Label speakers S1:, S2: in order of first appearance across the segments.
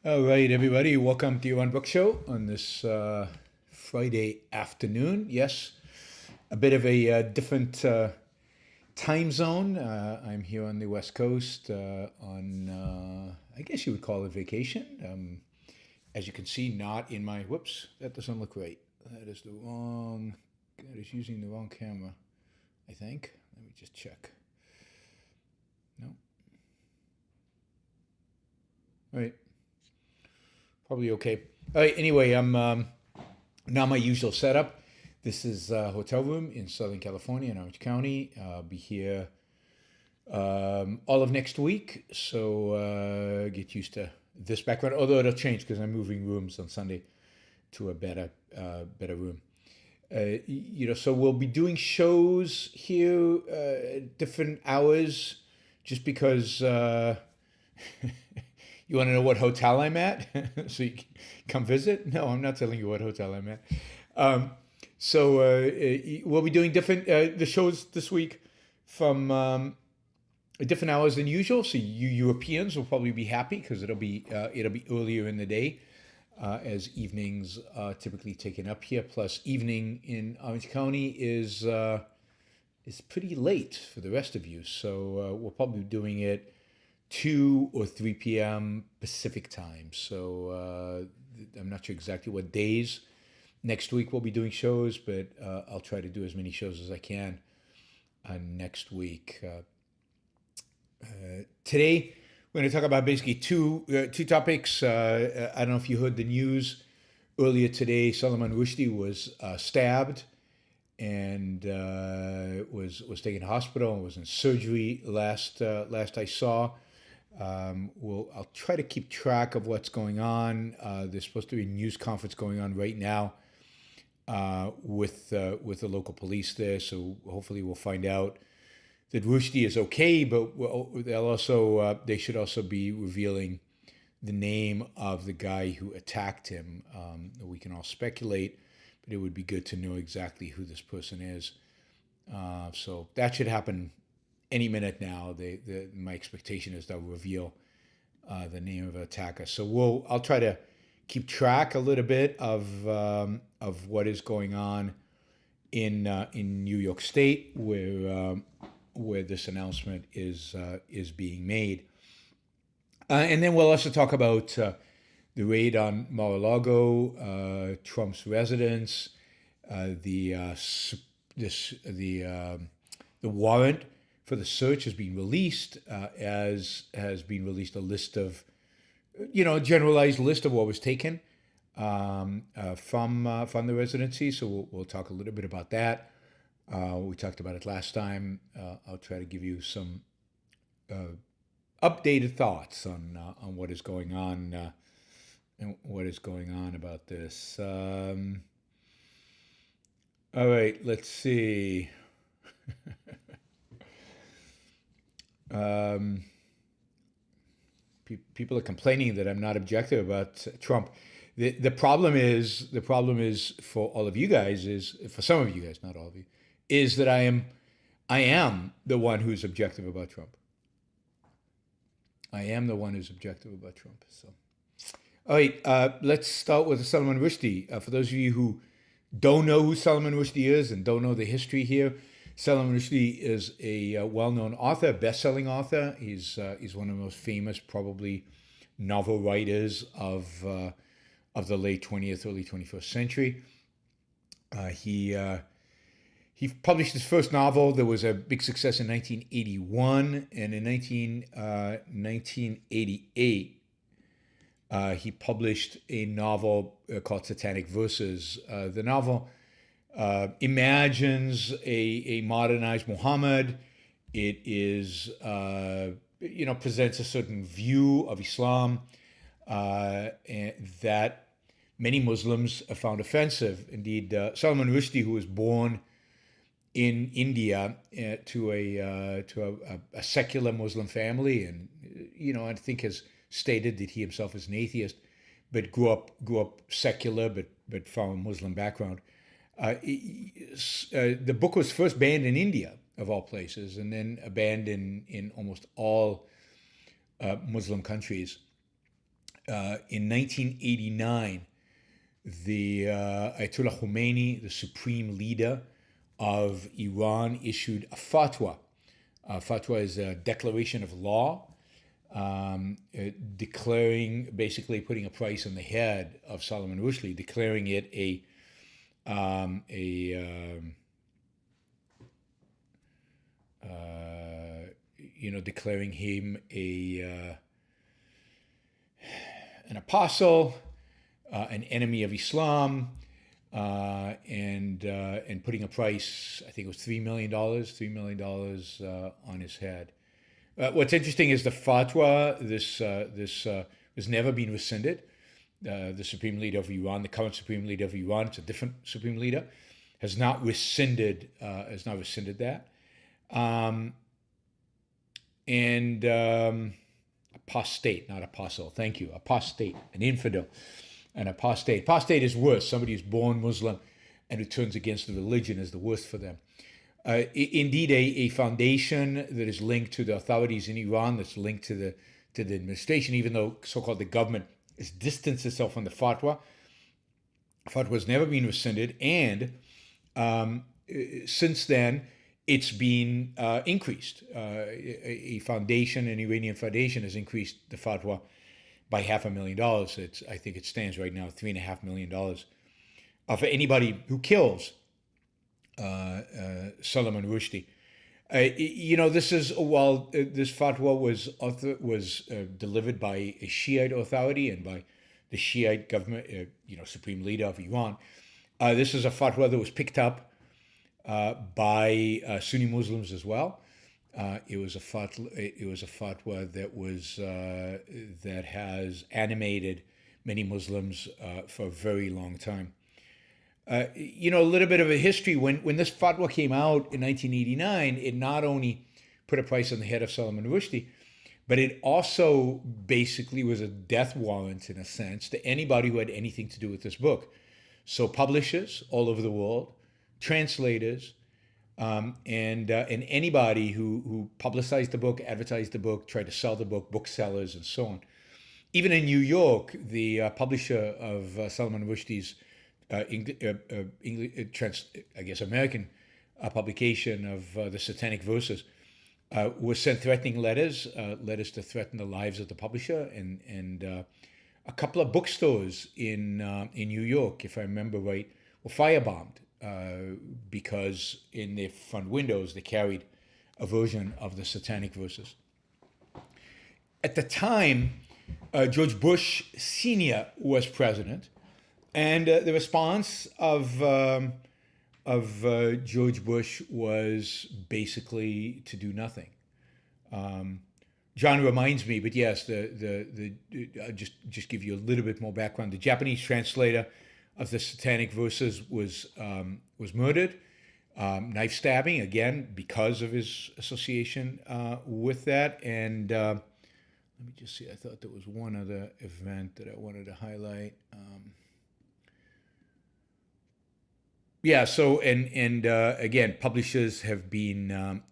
S1: All right, everybody, welcome to your Book Show on this Friday afternoon. Yes, a bit of a different time zone. I'm here on the West Coast I guess you would call it vacation. As you can see, not in my, whoops, that doesn't look right. That is that is using the wrong camera, I think. Let me just check. No. All right. Probably okay. All right. Anyway, I'm not my usual setup. This is a hotel room in Southern California in Orange County. I'll be here all of next week, so get used to this background. Although it'll change because I'm moving rooms on Sunday to a better room. So we'll be doing shows here different hours, just because. You want to know what hotel I'm at? So you can come visit? No, I'm not telling you what hotel I'm at. We'll be doing different the shows this week from different hours than usual. So you Europeans will probably be happy because it'll be earlier in the day, as evenings are typically taken up here. Plus, evening in Orange County is pretty late for the rest of you. So we're probably doing it 2 or 3 p.m. Pacific time. So I'm not sure exactly what days next week we'll be doing shows, but I'll try to do as many shows as I can next week. Today, we're going to talk about basically two topics. I don't know if you heard the news earlier today. Solomon Rushdie was stabbed and was taken to hospital and was in surgery last I saw. I'll try to keep track of what's going on. There's supposed to be a news conference going on right now with the local police there, so hopefully we'll find out that Rushdie is okay. But they should also be revealing the name of the guy who attacked him. We can all speculate, but it would be good to know exactly who this person is. So that should happen any minute now. My expectation is they'll reveal the name of the attacker. So I'll try to keep track a little bit of what is going on in New York State, where this announcement is being made, and then we'll also talk about the raid on Mar-a-Lago, Trump's residence, the warrant for the search has been released, as has been released a list of, generalized list of what was taken from the residency. So we'll talk a little bit about that. We talked about it last time. I'll try to give you some updated thoughts on what is going on and what is going on about this. All right, let's see. People are complaining that I'm not objective about Trump. The problem is for all of you guys, is for some of you guys, not all of you, is that I am the one who's objective about Trump. I am the one who's objective about Trump. So, all right, let's start with Salman Rushdie. For those of you who don't know who Salman Rushdie is and don't know the history here, Salman Rushdie is a well-known author, best-selling author. He's one of the most famous, probably, novel writers of the late 20th, early 21st century. He published his first novel. There was a big success in 1981, and in 1988, he published a novel called Satanic Verses. The novel imagines a modernized Muhammad. It is, presents a certain view of Islam and that many Muslims found offensive. Indeed, Salman Rushdie, who was born in India to a secular Muslim family, and I think has stated that he himself is an atheist, but grew up secular, but from a Muslim background. The book was first banned in India, of all places, and then banned in almost all Muslim countries. In 1989, the Ayatollah Khomeini, the supreme leader of Iran, issued a fatwa. Fatwa is a declaration of law, declaring, basically putting a price on the head of Solomon Rushdie, declaring it declaring him an apostle, an enemy of Islam, and putting a price, I think it was $3 million on his head. What's interesting is the fatwa. This has never been rescinded. The supreme leader of Iran, the current supreme leader of Iran, it's a different supreme leader, has not rescinded that. Apostate, not apostle. Thank you. Apostate, an infidel, an apostate. Apostate is worse. Somebody who's born Muslim and who turns against the religion is the worst for them. Indeed, a foundation that is linked to the authorities in Iran, that's linked to the administration, even though so-called the government has distanced itself from the fatwa. Fatwa has never been rescinded, and since then, it's been increased. A foundation, an Iranian foundation, has increased the fatwa by $500,000. I think it stands right now $3.5 million. For anybody who kills Solomon Rushdie. This fatwa was delivered by a Shiite authority and by the Shiite government, supreme leader of Iran. This is a fatwa that was picked up by Sunni Muslims as well. It was a fatwa that has animated many Muslims for a very long time. A little bit of a history. When this fatwa came out in 1989, it not only put a price on the head of Salman Rushdie, but it also basically was a death warrant, in a sense, to anybody who had anything to do with this book. So publishers all over the world, translators, and anybody who publicized the book, advertised the book, tried to sell the book, booksellers, and so on. Even in New York, the publisher of Salman Rushdie's American publication of the Satanic Verses was sent threatening letters to threaten the lives of the publisher, and a couple of bookstores in New York, if I remember right, were firebombed because in their front windows they carried a version of the Satanic Verses. At the time, George Bush Sr. was president. And the response of George Bush was basically to do nothing. John reminds me, but yes, I'll just give you a little bit more background. The Japanese translator of the Satanic Verses was murdered, knife stabbing, again because of his association with that. And let me just see. I thought there was one other event that I wanted to highlight. Yeah. So again, publishers have been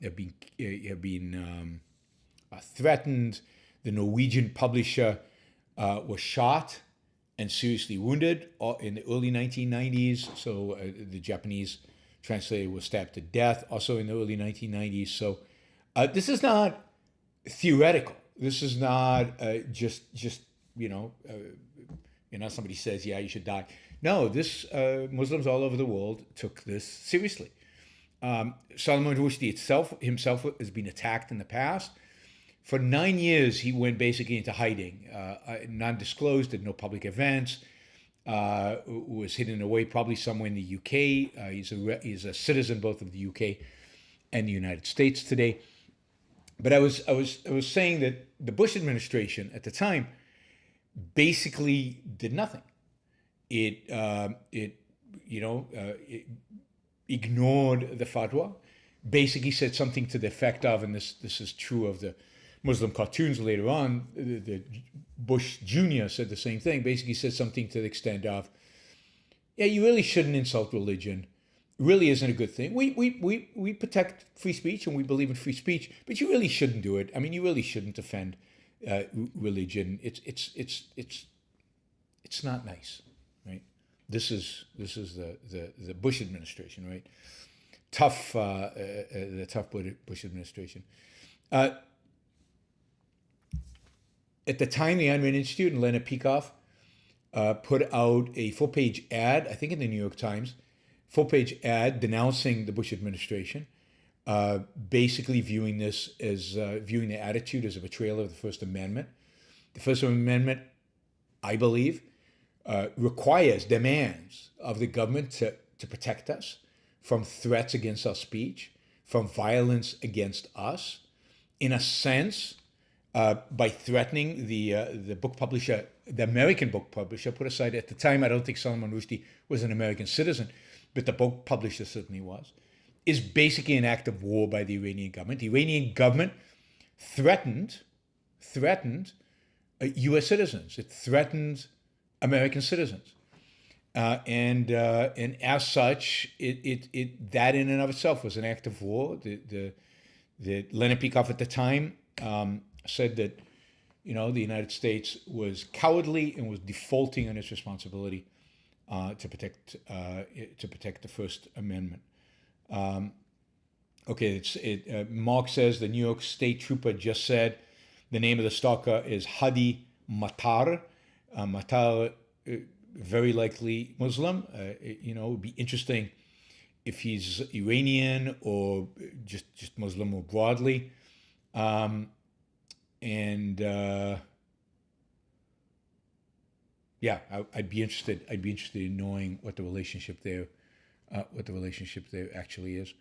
S1: threatened. The Norwegian publisher was shot and seriously wounded in the early 1990s. So the Japanese translator was stabbed to death also in the early 1990s. So this is not theoretical. This is not just somebody says, yeah, you should die. No, Muslims all over the world took this seriously. Solomon Rushdie himself has been attacked in the past. For 9 years, he went basically into hiding, non-disclosed, did no public events, was hidden away probably somewhere in the UK. He's a citizen both of the UK and the United States today. But I was saying that the Bush administration at the time basically did nothing. It ignored the fatwa, basically said something to the effect of, and this is true of the Muslim cartoons later on, the Bush Jr. said the same thing, basically said something to the extent of, yeah, you really shouldn't insult religion. It really isn't a good thing. We protect free speech and we believe in free speech, but you really shouldn't do it. I mean, you really shouldn't offend religion. It's not nice, right? This is the Bush administration, right? The tough Bush administration. At the time, the Ayn Rand Institute and Leonard Peikoff put out a full-page ad, I think in the New York Times, full-page ad denouncing the Bush administration, basically viewing this as viewing the attitude as a betrayal of the First Amendment. The First Amendment, I believe, demands of the government to protect us from threats against our speech, from violence against us. In a sense, by threatening the book publisher, the American book publisher, put aside at the time, I don't think Solomon Rushdie was an American citizen, but the book publisher certainly was, is basically an act of war by the Iranian government. The Iranian government threatened U.S. citizens. It threatened American citizens. And as such, that in and of itself was an act of war. The Leonard Peikoff at the time said that, the United States was cowardly and was defaulting on its responsibility to protect the First Amendment. Mark says the New York State Trooper just said the name of the stalker is Hadi Matar. Matar, very likely Muslim. It would be interesting if he's Iranian or just Muslim more broadly. I'd be interested in knowing what the relationship there actually is.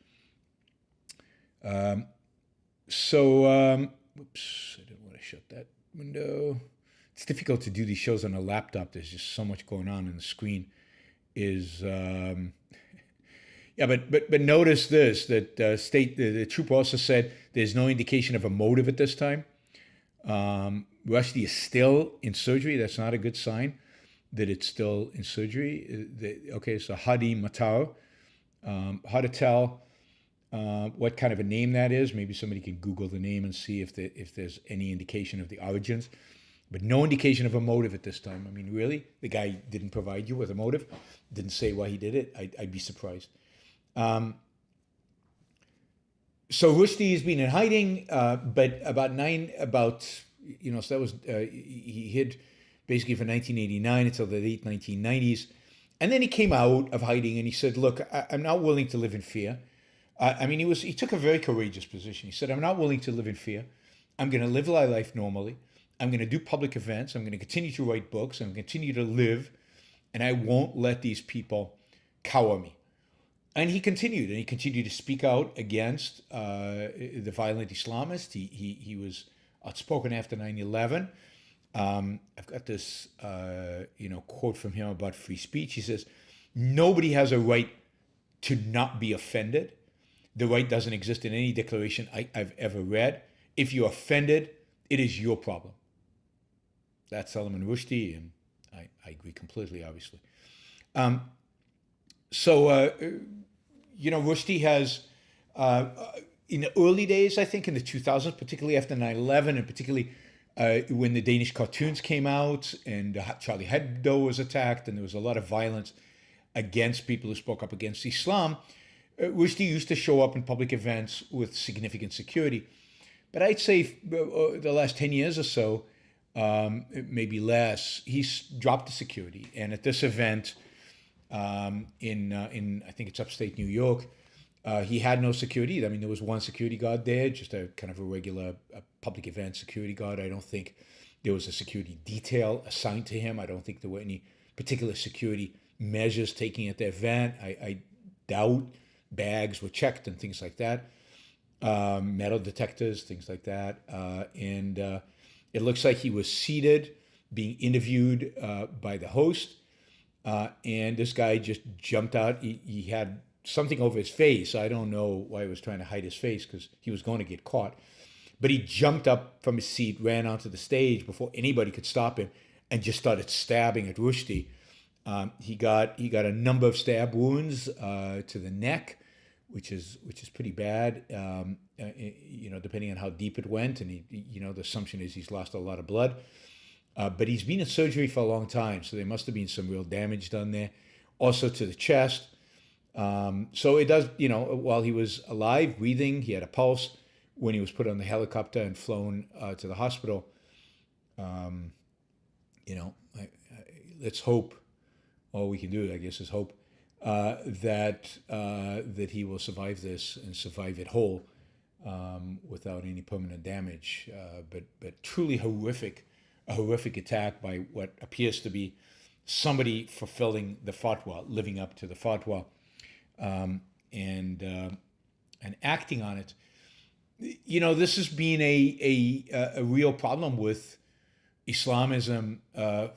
S1: Whoops, I didn't want to shut that window. It's difficult to do these shows on a laptop. There's just so much going on, and the screen is. But notice this, that the trooper also said there's no indication of a motive at this time. Rushdie is still in surgery. That's not a good sign that it's still in surgery. So Hadi Matar, how to tell what kind of a name that is. Maybe somebody can Google the name and see if there's any indication of the origins. But no indication of a motive at this time. I mean, really? The guy didn't provide you with a motive? Didn't say why he did it? I'd be surprised. So Rushdie has been in hiding, but so that was, he hid basically from 1989 until the late 1990s. And then he came out of hiding and he said, look, I'm not willing to live in fear. He took a very courageous position. He said, I'm not willing to live in fear. I'm going to live my life normally. I'm going to do public events. I'm going to continue to write books. I'm going to continue to live. And I won't let these people cower me. And he continued to speak out against the violent Islamists. He was outspoken after 9/11. I've got this quote from him about free speech. He says, nobody has a right to not be offended. The right doesn't exist in any declaration I've ever read. If you're offended, it is your problem. That's Solomon Rushdie, and I agree completely, obviously. Rushdie has, in the early days, I think in the 2000s, particularly after 9/11, and particularly when the Danish cartoons came out and Charlie Hebdo was attacked, and there was a lot of violence against people who spoke up against Islam, Rushdie used to show up in public events with significant security. But I'd say the last 10 years or so, maybe less, he's dropped the security. And at this event in I think it's upstate New York, he had no security. I mean, there was one security guard there, just a kind of a regular public event security guard. I don't think there was a security detail assigned to him. I don't think there were any particular security measures taken at the event. I doubt bags were checked and things like that. Metal detectors, things like that. It looks like he was seated, being interviewed by the host. And this guy just jumped out. He had something over his face. I don't know why he was trying to hide his face, because he was going to get caught. But he jumped up from his seat, ran onto the stage before anybody could stop him, and just started stabbing at Rushdie. He got a number of stab wounds to the neck, which is pretty bad. Depending on how deep it went, and the assumption is he's lost a lot of blood. But he's been in surgery for a long time, so there must have been some real damage done there. Also to the chest. So it does, while he was alive, breathing, he had a pulse. When he was put on the helicopter and flown to the hospital, let's hope. All we can do, I guess, is hope that he will survive this and survive it whole without any permanent damage. But truly a horrific attack by what appears to be somebody fulfilling the fatwa, living up to the fatwa, and acting on it. This has been a real problem with Islamism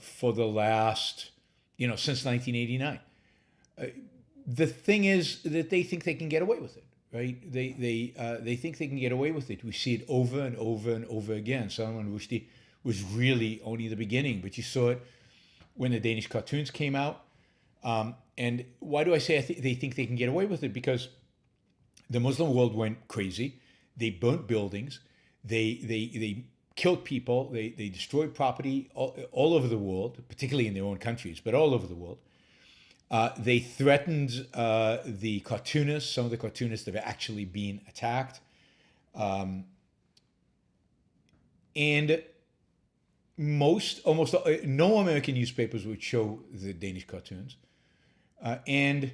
S1: for the last, since 1989. The thing is that they think they can get away with it, right? They think they can get away with it. We see it over and over and over again. Solomon Rushdie was really only the beginning, but you saw it when the Danish cartoons came out. And why do I say they think they can get away with it? Because the Muslim world went crazy. They burnt buildings. They killed people. They destroyed property all over the world, particularly in their own countries, but all over the world. They threatened the cartoonists. Some of the cartoonists have actually been attacked. And almost no American newspapers would show the Danish cartoons. And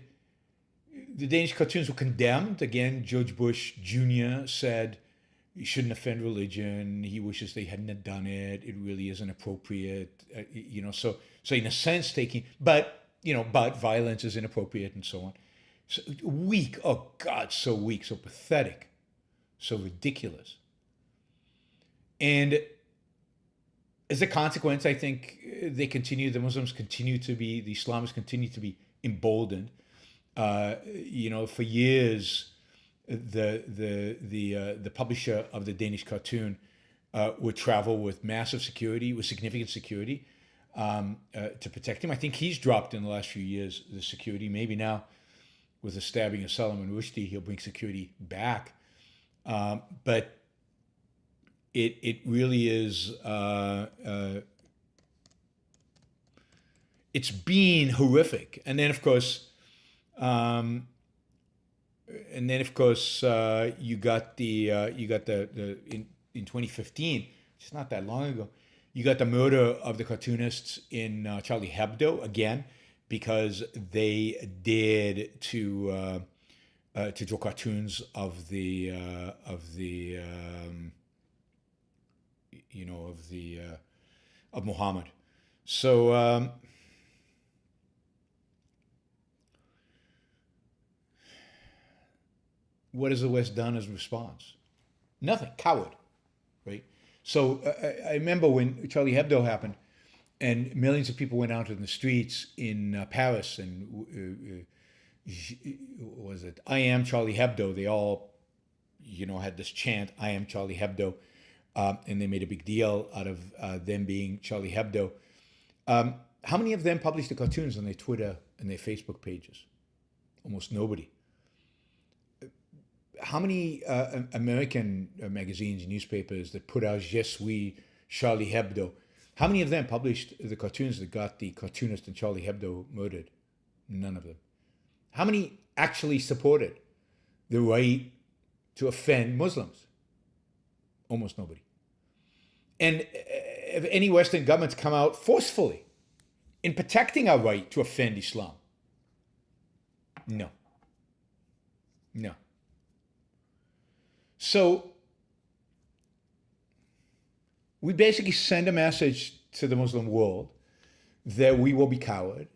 S1: the Danish cartoons were condemned. Again, George Bush Jr. said you shouldn't offend religion. He wishes they hadn't done it. It really isn't appropriate. So in a sense, but violence is inappropriate and so on. So weak. Oh God, so weak, so pathetic, so ridiculous. And as a consequence, I think the Muslims continue to be, the Islamists continue to be emboldened. For years, the publisher of the Danish cartoon would travel with massive security, with significant security, to protect him. I think he's dropped in the last few years the security. Maybe now, with the stabbing of Salman Rushdie, he'll bring security back. But it really is. It's been horrific, and then of course. You got the in 2015, just not that long ago, you got the murder of the cartoonists in Charlie Hebdo again, because they dared to draw cartoons of Muhammad. So. What has the West done as a response? Nothing. Coward, right? So I remember when Charlie Hebdo happened, and millions of people went out in the streets in Paris, and was it I am Charlie Hebdo? They all, had this chant, I am Charlie Hebdo, and they made a big deal out of them being Charlie Hebdo. How many of them published the cartoons on their Twitter and their Facebook pages? Almost nobody. How many American magazines and newspapers that put out Je suis Charlie Hebdo, how many of them published the cartoons that got the cartoonist and Charlie Hebdo murdered? None of them. How many actually supported the right to offend Muslims? Almost nobody. And if any Western governments come out forcefully in protecting our right to offend Islam? No. So we basically send a message to the Muslim world that we will be coward,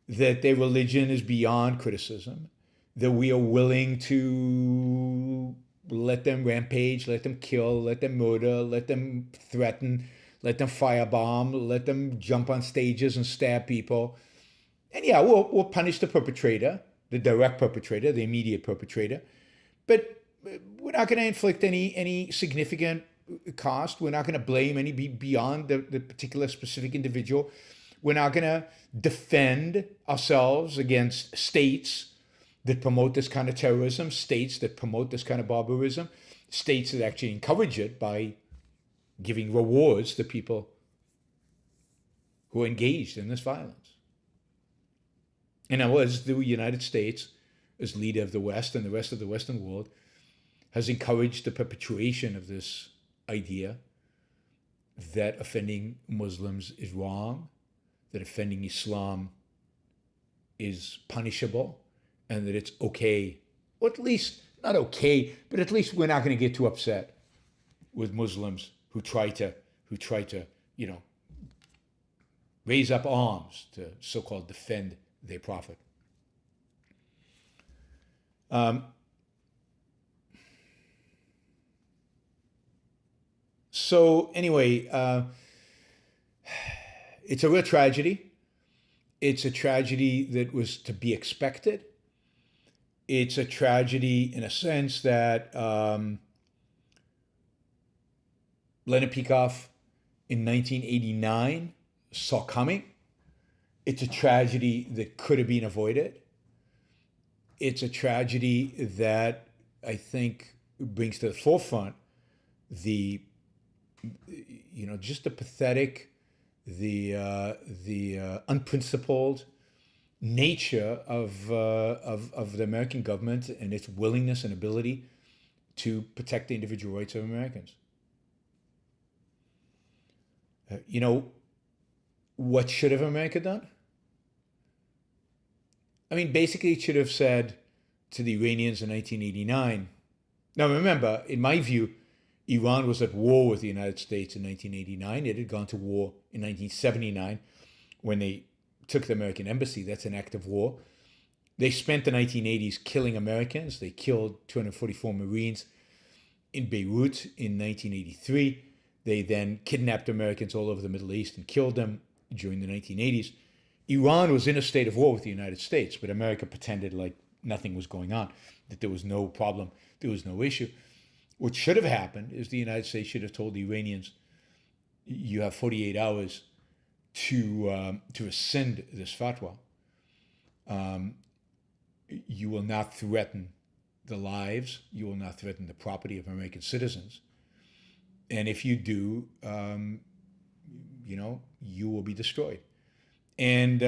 S1: that their religion is beyond criticism, that we are willing to let them rampage, let them kill, let them murder, let them threaten, let them firebomb, let them jump on stages and stab people. And yeah, we'll punish the perpetrator, the direct perpetrator, the immediate perpetrator, but we're not going to inflict any significant cost. We're not going to blame any beyond the particular specific individual. We're not going to defend ourselves against states that promote this kind of terrorism, states that promote this kind of barbarism, states that actually encourage it by giving rewards to people who are engaged in this violence. In other words, the United States, as leader of the West and the rest of the Western world, has encouraged the perpetuation of this idea that offending Muslims is wrong, that offending Islam is punishable, and that it's okay, or at least not okay, but at least we're not going to get too upset with Muslims who try to, raise up arms to so-called defend their prophet. So anyway, it's a real tragedy. It's a tragedy that was to be expected. It's a tragedy in a sense that Leonid Peikoff in 1989 saw coming. It's a tragedy that could have been avoided. It's a tragedy that I think brings to the forefront the, just the pathetic, the unprincipled nature of the American government and its willingness and ability to protect the individual rights of Americans. What should have America done? I mean, basically, it should have said to the Iranians in 1989. Now, remember, in my view, Iran was at war with the United States in 1989. It had gone to war in 1979 when they took the American embassy. That's an act of war. They spent the 1980s killing Americans. They killed 244 Marines in Beirut in 1983. They then kidnapped Americans all over the Middle East and killed them during the 1980s. Iran was in a state of war with the United States, but America pretended like nothing was going on, that there was no problem, there was no issue. What should have happened is the United States should have told the Iranians, you have 48 hours to rescind this fatwa. You will not threaten the lives, you will not threaten the property of American citizens. And if you do, you will be destroyed. And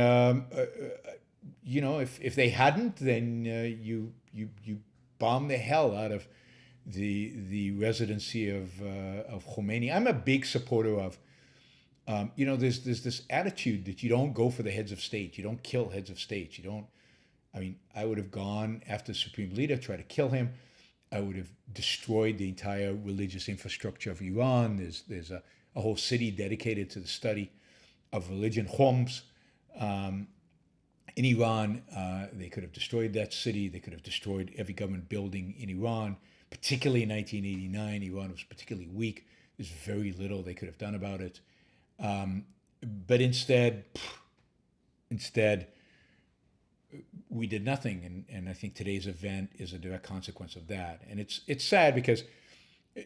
S1: if they hadn't, then you bomb the hell out of the residency of Khomeini. I'm a big supporter of. There's this attitude that you don't go for the heads of state. You don't kill heads of state. I would have gone after the supreme leader, tried to kill him. I would have destroyed the entire religious infrastructure of Iran. There's a whole city dedicated to the study of religion, Homs. In Iran, they could have destroyed that city. They could have destroyed every government building in Iran, particularly in 1989. Iran was particularly weak. There's very little they could have done about it. But instead, we did nothing. And I think today's event is a direct consequence of that. And it's sad because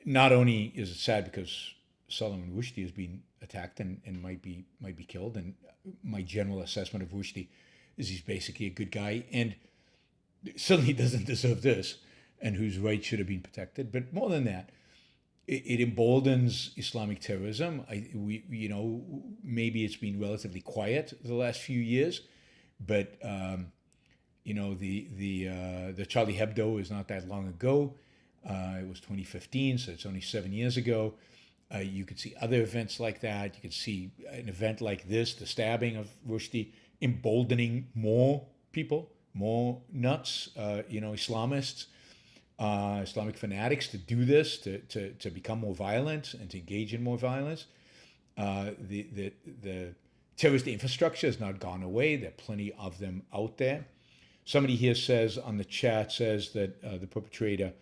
S1: not only is it sad because Solomon Rushdie has been attacked and might be killed. And my general assessment of Rushdie is he's basically a good guy and certainly doesn't deserve this, and whose rights should have been protected. But more than that, it emboldens Islamic terrorism. Maybe it's been relatively quiet the last few years, but the Charlie Hebdo is not that long ago. It was 2015, so it's only 7 years ago. You could see other events like that. You could see an event like this, the stabbing of Rushdie, emboldening more people, more nuts, Islamists, Islamic fanatics to do this, to become more violent and to engage in more violence. The terrorist infrastructure has not gone away. There are plenty of them out there. Somebody here says on the chat that the perpetrator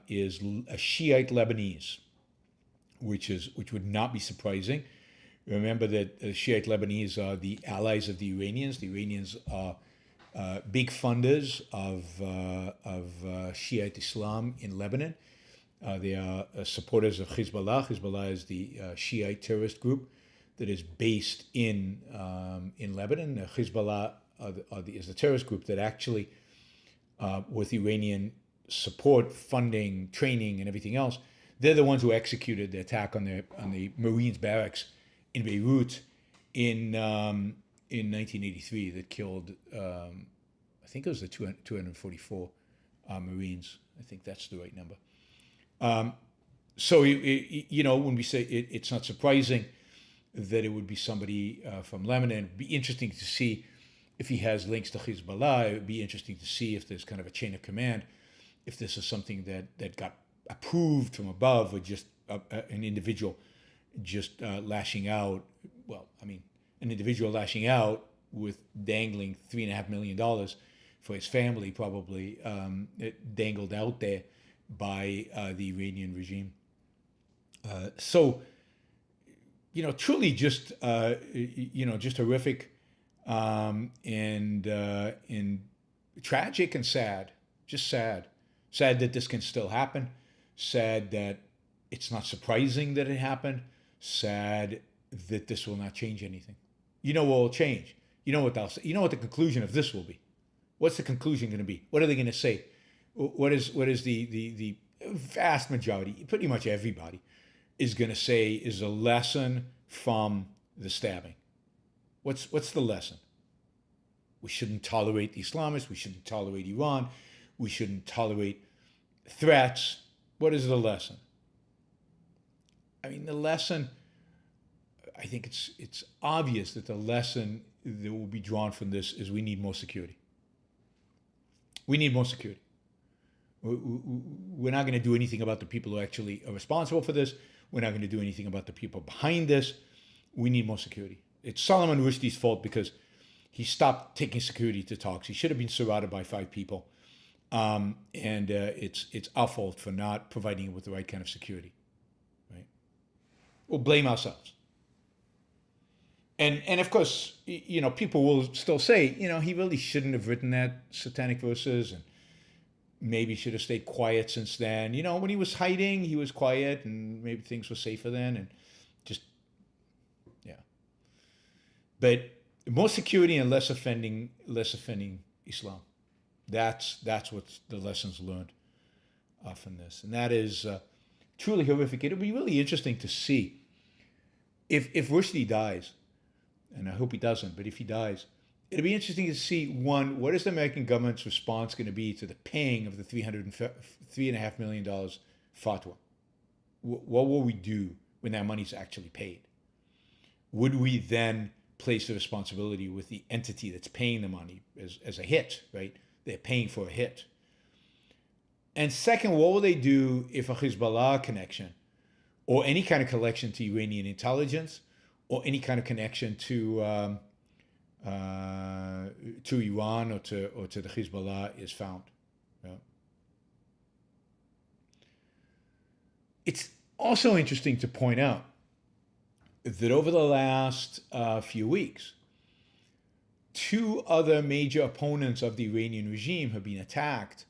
S1: is a Shiite Lebanese, which would not be surprising. Remember that Shiite Lebanese are the allies of the Iranians. The Iranians are big funders of Shiite Islam in Lebanon. They are supporters of Hezbollah. Hezbollah is the Shiite terrorist group that is based in Lebanon. Hezbollah is the terrorist group that actually with Iranian support, funding, training, and everything else. They're the ones who executed the attack on the Marines barracks in Beirut in 1983 that killed, I think it was the 244 Marines. I think that's the right number. So, when we say it's not surprising that it would be somebody from Lebanon, it'd be interesting to see if he has links to Hezbollah. It would be interesting to see if there's kind of a chain of command, if this is something that got approved from above, or just an individual just lashing out. Well, I mean, an individual lashing out with dangling $3.5 million for his family, probably dangled out there by the Iranian regime. So, truly just just horrific, and tragic and sad. Just sad that this can still happen. Sad that it's not surprising that it happened. Sad that this will not change anything. What will change? You know what the conclusion of this will be. What's the conclusion going to be? What are they going to say? What is the vast majority, pretty much everybody, is going to say is a lesson from the stabbing? What's the lesson? We shouldn't tolerate the Islamists. We shouldn't tolerate Iran. We shouldn't tolerate threats. What is the lesson? I mean, the lesson, I think it's obvious that the lesson that will be drawn from this is we need more security. We need more security. We're not going to do anything about the people who actually are responsible for this. We're not going to do anything about the people behind this. We need more security. It's Solomon Rushdie's fault because he stopped taking security to talks. He should have been surrounded by 5 people. And it's our fault for not providing him with the right kind of security. Right? We'll blame ourselves. And of course, people will still say, he really shouldn't have written that satanic verses, and maybe should have stayed quiet since then. When he was hiding, he was quiet, and maybe things were safer then, and just, yeah. But more security and less offending Islam. That's what the lessons learned from this, and that is truly horrific. It'll be really interesting to see if Rushdie dies. And I hope he doesn't, but if he dies, it'll be interesting to see, one, what is the American government's response going to be to the paying of the $3.5 million fatwa? What will we do when that money's actually paid? Would we then place the responsibility with the entity that's paying the money as a hit, right? They're paying for a hit. And second, what will they do if a Hezbollah connection or any kind of connection to Iranian intelligence or any kind of connection to Iran or to the Hezbollah is found? Yeah. It's also interesting to point out that over the last few weeks, 2 other major opponents of the Iranian regime have been attacked,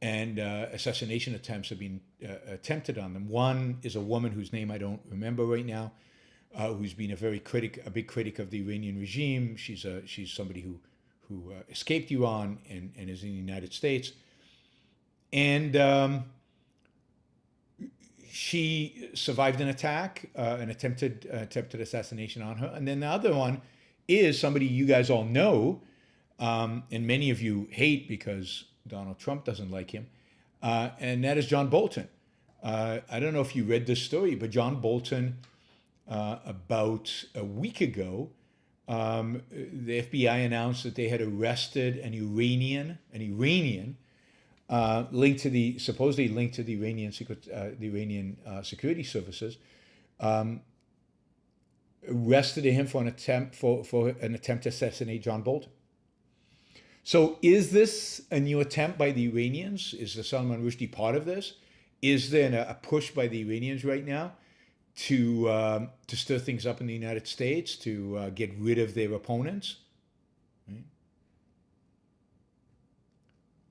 S1: and assassination attempts have been attempted on them. One is a woman whose name I don't remember right now, who's been a big critic of the Iranian regime. She's somebody who escaped Iran and is in the United States, and she survived an attack, an attempted assassination on her. And then the other one is somebody you guys all know, and many of you hate because Donald Trump doesn't like him, and that is John Bolton. I don't know if you read this story, but John Bolton, about a week ago, the FBI announced that they had arrested an Iranian supposedly linked to the Iranian security services, arrested him for an attempt to assassinate John Bolton. So is this a new attempt by the Iranians? Is the Salman Rushdie part of this? Is there a push by the Iranians right now to stir things up in the United States, to get rid of their opponents? Right?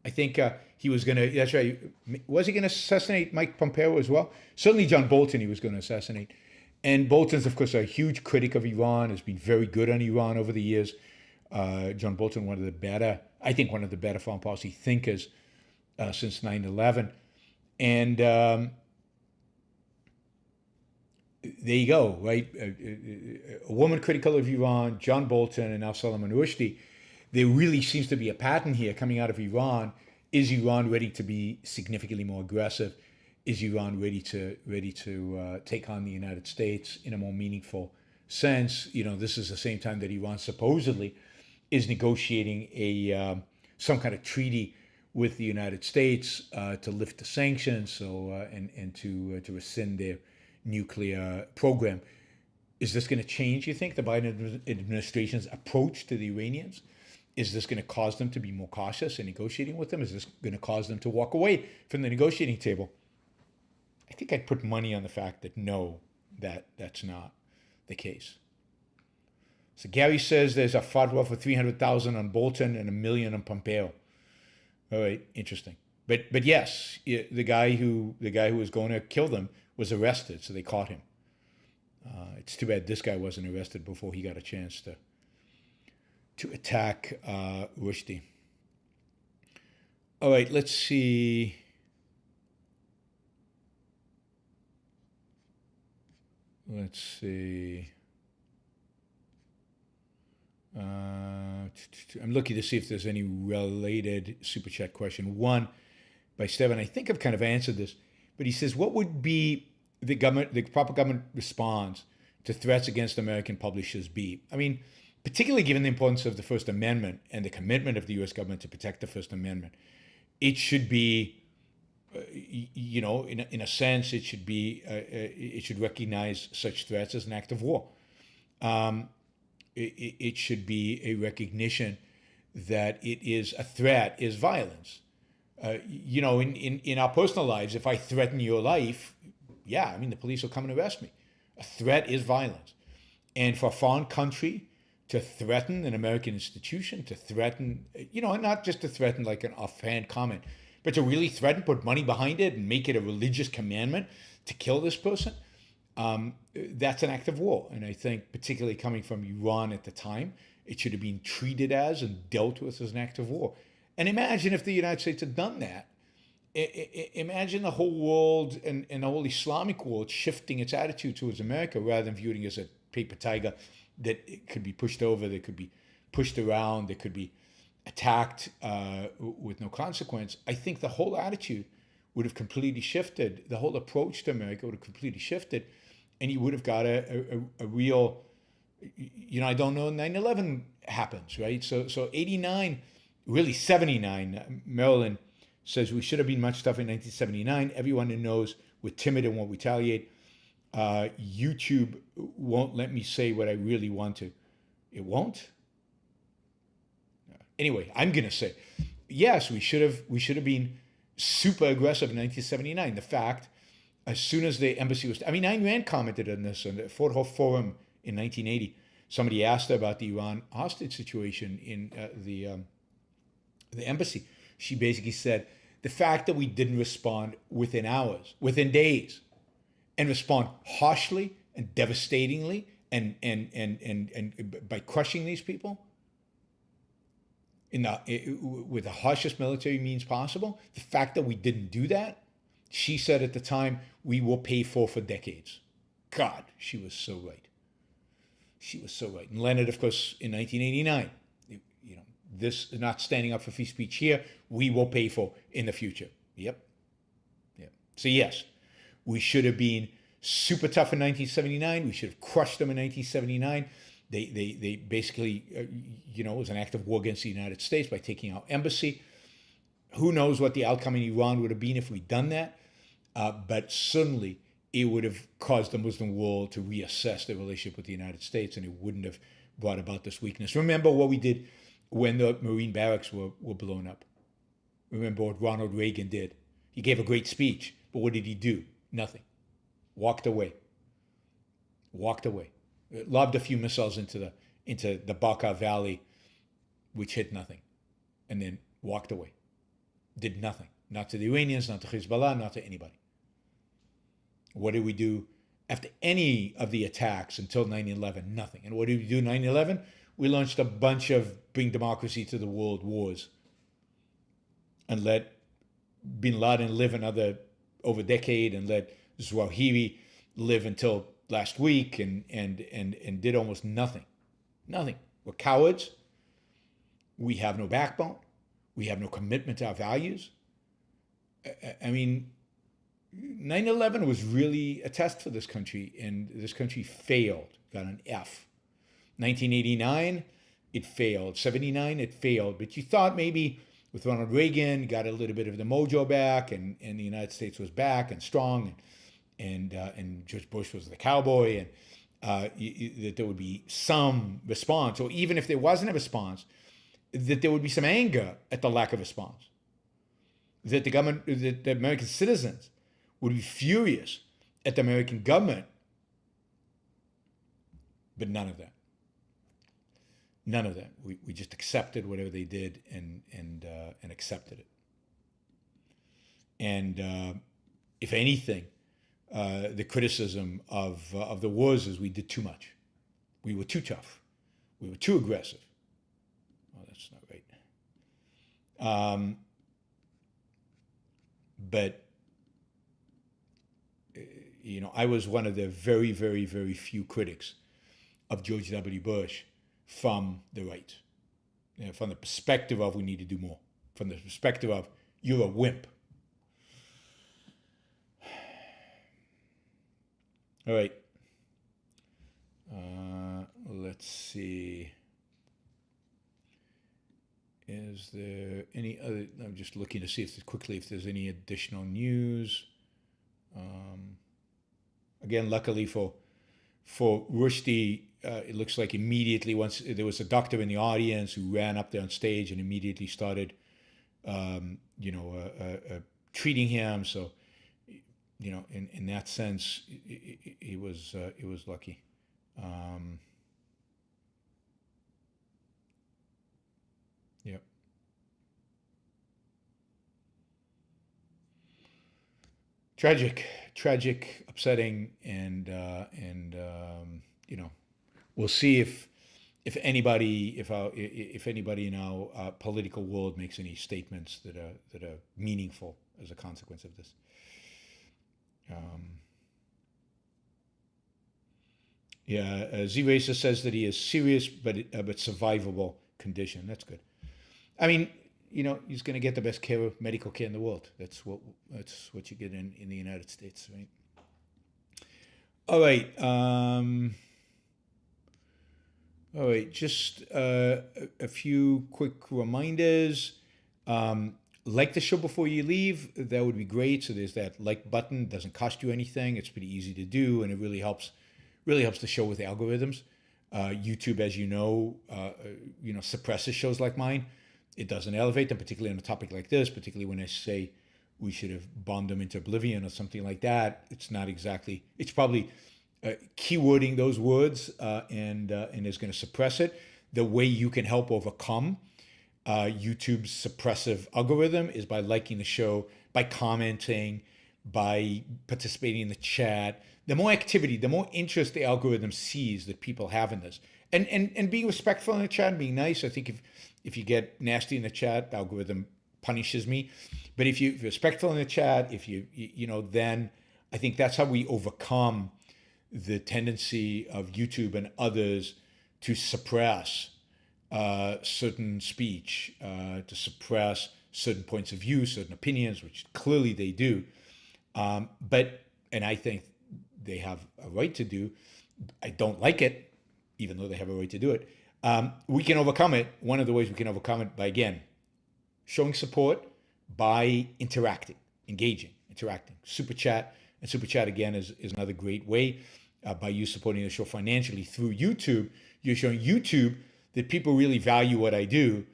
S1: I think he was going to, that's right, was he going to assassinate Mike Pompeo as well? Certainly John Bolton he was going to assassinate. And Bolton's, of course, a huge critic of Iran, has been very good on Iran over the years. John Bolton, one of the better foreign policy thinkers since 9/11. And there you go, right? A woman critical of Iran, John Bolton, and now Solomon Rushdie. There really seems to be a pattern here coming out of Iran. Is Iran ready to be significantly more aggressive? Is Iran ready to take on the United States in a more meaningful sense? This is the same time that Iran supposedly is negotiating some kind of treaty with the United States to lift the sanctions, and to rescind their nuclear program. Is this going to change, you think, the Biden administration's approach to the Iranians? Is this going to cause them to be more cautious in negotiating with them? Is this going to cause them to walk away from the negotiating table? I think I'd put money on the fact that no, that's not the case. So Gary says there's a fatwa for 300,000 on Bolton and $1 million on Pompeo. All right, interesting. But yes, the guy who was going to kill them was arrested, so they caught him. It's too bad this guy wasn't arrested before he got a chance to attack Rushdie. All right, let's see. I'm looking to see if there's any related super chat question. One by Steven. I think I've kind of answered this, but he says, what would be the proper government response to threats against American publishers be? I mean, particularly given the importance of the First Amendment and the commitment of the U.S. government to protect the First Amendment, it should be, in a sense, it should recognize such threats as an act of war. It should be a recognition that a threat is violence. In our personal lives, if I threaten your life, the police will come and arrest me. A threat is violence. And for a foreign country to threaten an American institution, to threaten, not just to threaten like an offhand comment, but to really threaten, put money behind it, and make it a religious commandment to kill this person, that's an act of war. And I think, particularly coming from Iran at the time, it should have been treated as and dealt with as an act of war. And imagine if the United States had done that. Imagine the whole world and the whole Islamic world shifting its attitude towards America rather than viewing it as a paper tiger that it could be pushed over, that could be pushed around, that could be attacked with no consequence. I think the whole attitude would have completely shifted. The whole approach to America would have completely shifted, and you would have got a real, I don't know, 9/11 happens, right? So 89, really 79, Maryland says we should have been much tougher in 1979. Everyone who knows we're timid and won't retaliate. YouTube won't let me say what I really want to. It won't? Anyway, I'm going to say, yes, we should have been super aggressive in 1979. The fact, as soon as the embassy was, Ayn Rand commented on this on the Fort Hof Forum in 1980. Somebody asked her about the Iran hostage situation in the embassy. She basically said, the fact that we didn't respond within hours, within days, and respond harshly and devastatingly and by crushing these people with the harshest military means possible, the fact that we didn't do that, she said at the time, we will pay for decades. God, she was so right. She was so right. And Leonard, of course, in 1989, this is not standing up for free speech here, we will pay for in the future. Yep. So yes, we should have been super tough in 1979. We should have crushed them in 1979. They basically, it was an act of war against the United States by taking our embassy. Who knows what the outcome in Iran would have been if we'd done that? But certainly it would have caused the Muslim world to reassess their relationship with the United States, and it wouldn't have brought about this weakness. Remember what we did when the Marine barracks were blown up. Remember what Ronald Reagan did. He gave a great speech, but what did he do? Nothing. Walked away. Lobbed a few missiles into the Bekaa Valley, which hit nothing, and then walked away. Did nothing. Not to the Iranians, not to Hezbollah, not to anybody. What did we do after any of the attacks until 9/11? Nothing. And what did we do 9/11? we launched a bunch of bring democracy to the world wars and let bin Laden live another over a decade and let Zawahiri live until last week and did almost nothing. Nothing. We're cowards. We have no backbone. We have no commitment to our values. I mean, 9/11 was really a test for this country, and this country failed, got an F. 1989, it failed. 79, it failed. But you thought maybe with Ronald Reagan, got a little bit of the mojo back, and the United States was back and strong, and George Bush was the cowboy, and that there would be some response, or even if there wasn't a response, that there would be some anger at the lack of response, that the government, that the American citizens would be furious at the American government, but none of that. None of that. We just accepted whatever they did and accepted it. And if anything, the criticism of the wars is we did too much. We were too tough. We were too aggressive. Oh, that's not right. But you know, I was one of the very, very, very few critics of George W. Bush from the right, you know, from the perspective of we need to do more, from the perspective of you're a wimp. All right. Let's see. Is there any other? I'm just looking to see if there's any additional news. Again, luckily for Rushdie, it looks like immediately once there was a doctor in the audience who ran up there on stage and immediately started, treating him. So, you know, in that sense, it was lucky. Yep. Tragic, upsetting, and you know, we'll see if anybody in our political world makes any statements that are meaningful as a consequence of this. Z-Racer says that he is serious but survivable condition. That's good. I mean, you know, he's going to get the best medical care in the world. That's what you get in the United States, right? All right. All right. Just a few quick reminders. Like the show before you leave. That would be great. So there's that like button. It doesn't cost you anything. It's pretty easy to do, and it really helps the show with the algorithms. YouTube, as you know, suppresses shows like mine. It doesn't elevate them, particularly on a topic like this, particularly when I say we should have bombed them into oblivion or something like that. It's not exactly, it's probably keywording those words and is going to suppress it. The way you can help overcome YouTube's suppressive algorithm is by liking the show, by commenting, by participating in the chat. The more activity, the more interest the algorithm sees that people have in this. And being respectful in the chat and being nice. I think if you get nasty in the chat, the algorithm punishes me. But if you're respectful in the chat, if you then I think that's how we overcome the tendency of YouTube and others to suppress certain speech, to suppress certain points of view, certain opinions, which clearly they do. And I think they have a right to do. I don't like it, even though they have a right to do it. We can overcome it. One of the ways we can overcome it by, again, showing support by interacting, engaging, interacting. Super chat, and super chat again is another great way. By you supporting the show financially through YouTube, you're showing YouTube that people really value what I do,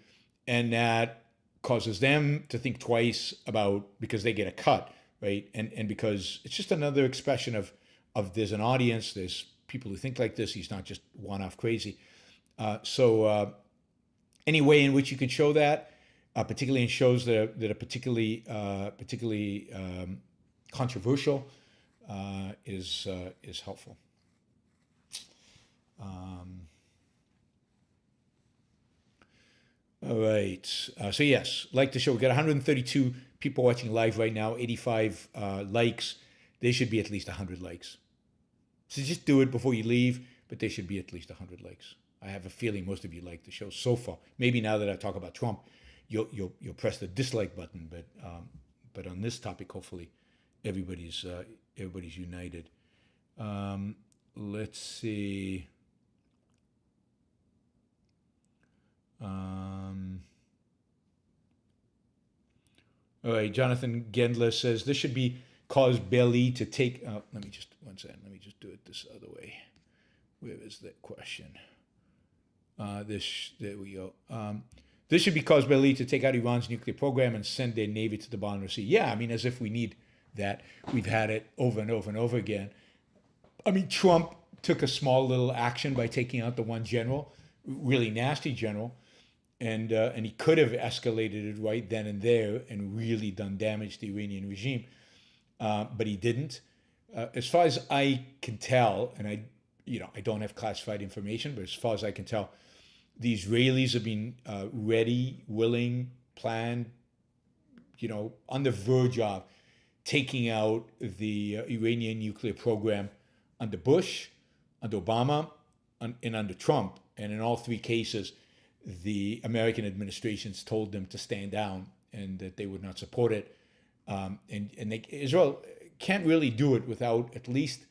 S1: and that causes them to think twice about, because they get a cut, right? And because it's just another expression of there's an audience, there's people who think like this. He's not just one-off crazy. So any way in which you can show that, particularly in shows that are particularly controversial, is helpful. All right. So yes, like the show. We got 132 people watching live right now, 85 likes. There should be at least 100 likes. So just do it before you leave, but there should be at least 100 likes. I have a feeling most of you like the show so far. Maybe now that I talk about Trump, you'll press the dislike button, but on this topic, hopefully, everybody's united. Let's see. All right, Jonathan Gendler says this should be cause Bailey to take. Let me just one second. Let me just do it this other way. Where is that question? There we go. This should be cause Bailey to take out Iran's nuclear program and send their navy to the bottom of the sea. Yeah, I mean, as if we need that. We've had it over and over and over again. I mean, Trump took a small little action by taking out the one general, really nasty general. And he could have escalated it right then and there and really done damage to the Iranian regime, but he didn't. As far as I can tell, and I don't have classified information, but as far as I can tell, the Israelis have been ready, willing, planned, on the verge of taking out the Iranian nuclear program under Bush, under Obama, and under Trump. And in all three cases, the American administrations told them to stand down and that they would not support it. Israel can't really do it without at least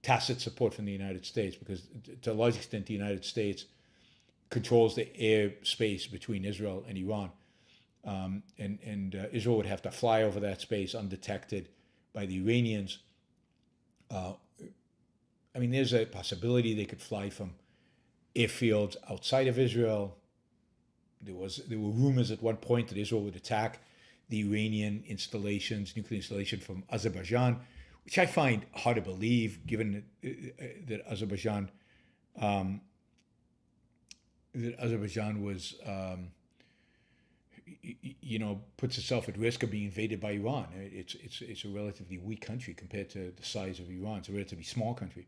S1: tacit support from the United States, because to a large extent, the United States controls the airspace between Israel and Iran. Israel would have to fly over that space undetected by the Iranians. I mean, there's a possibility they could fly from airfields outside of Israel. There were rumors at one point that Israel would attack the Iranian installations, nuclear installation from Azerbaijan, which I find hard to believe, given that Azerbaijan was, puts itself at risk of being invaded by Iran. It's a relatively weak country compared to the size of Iran. It's a relatively small country,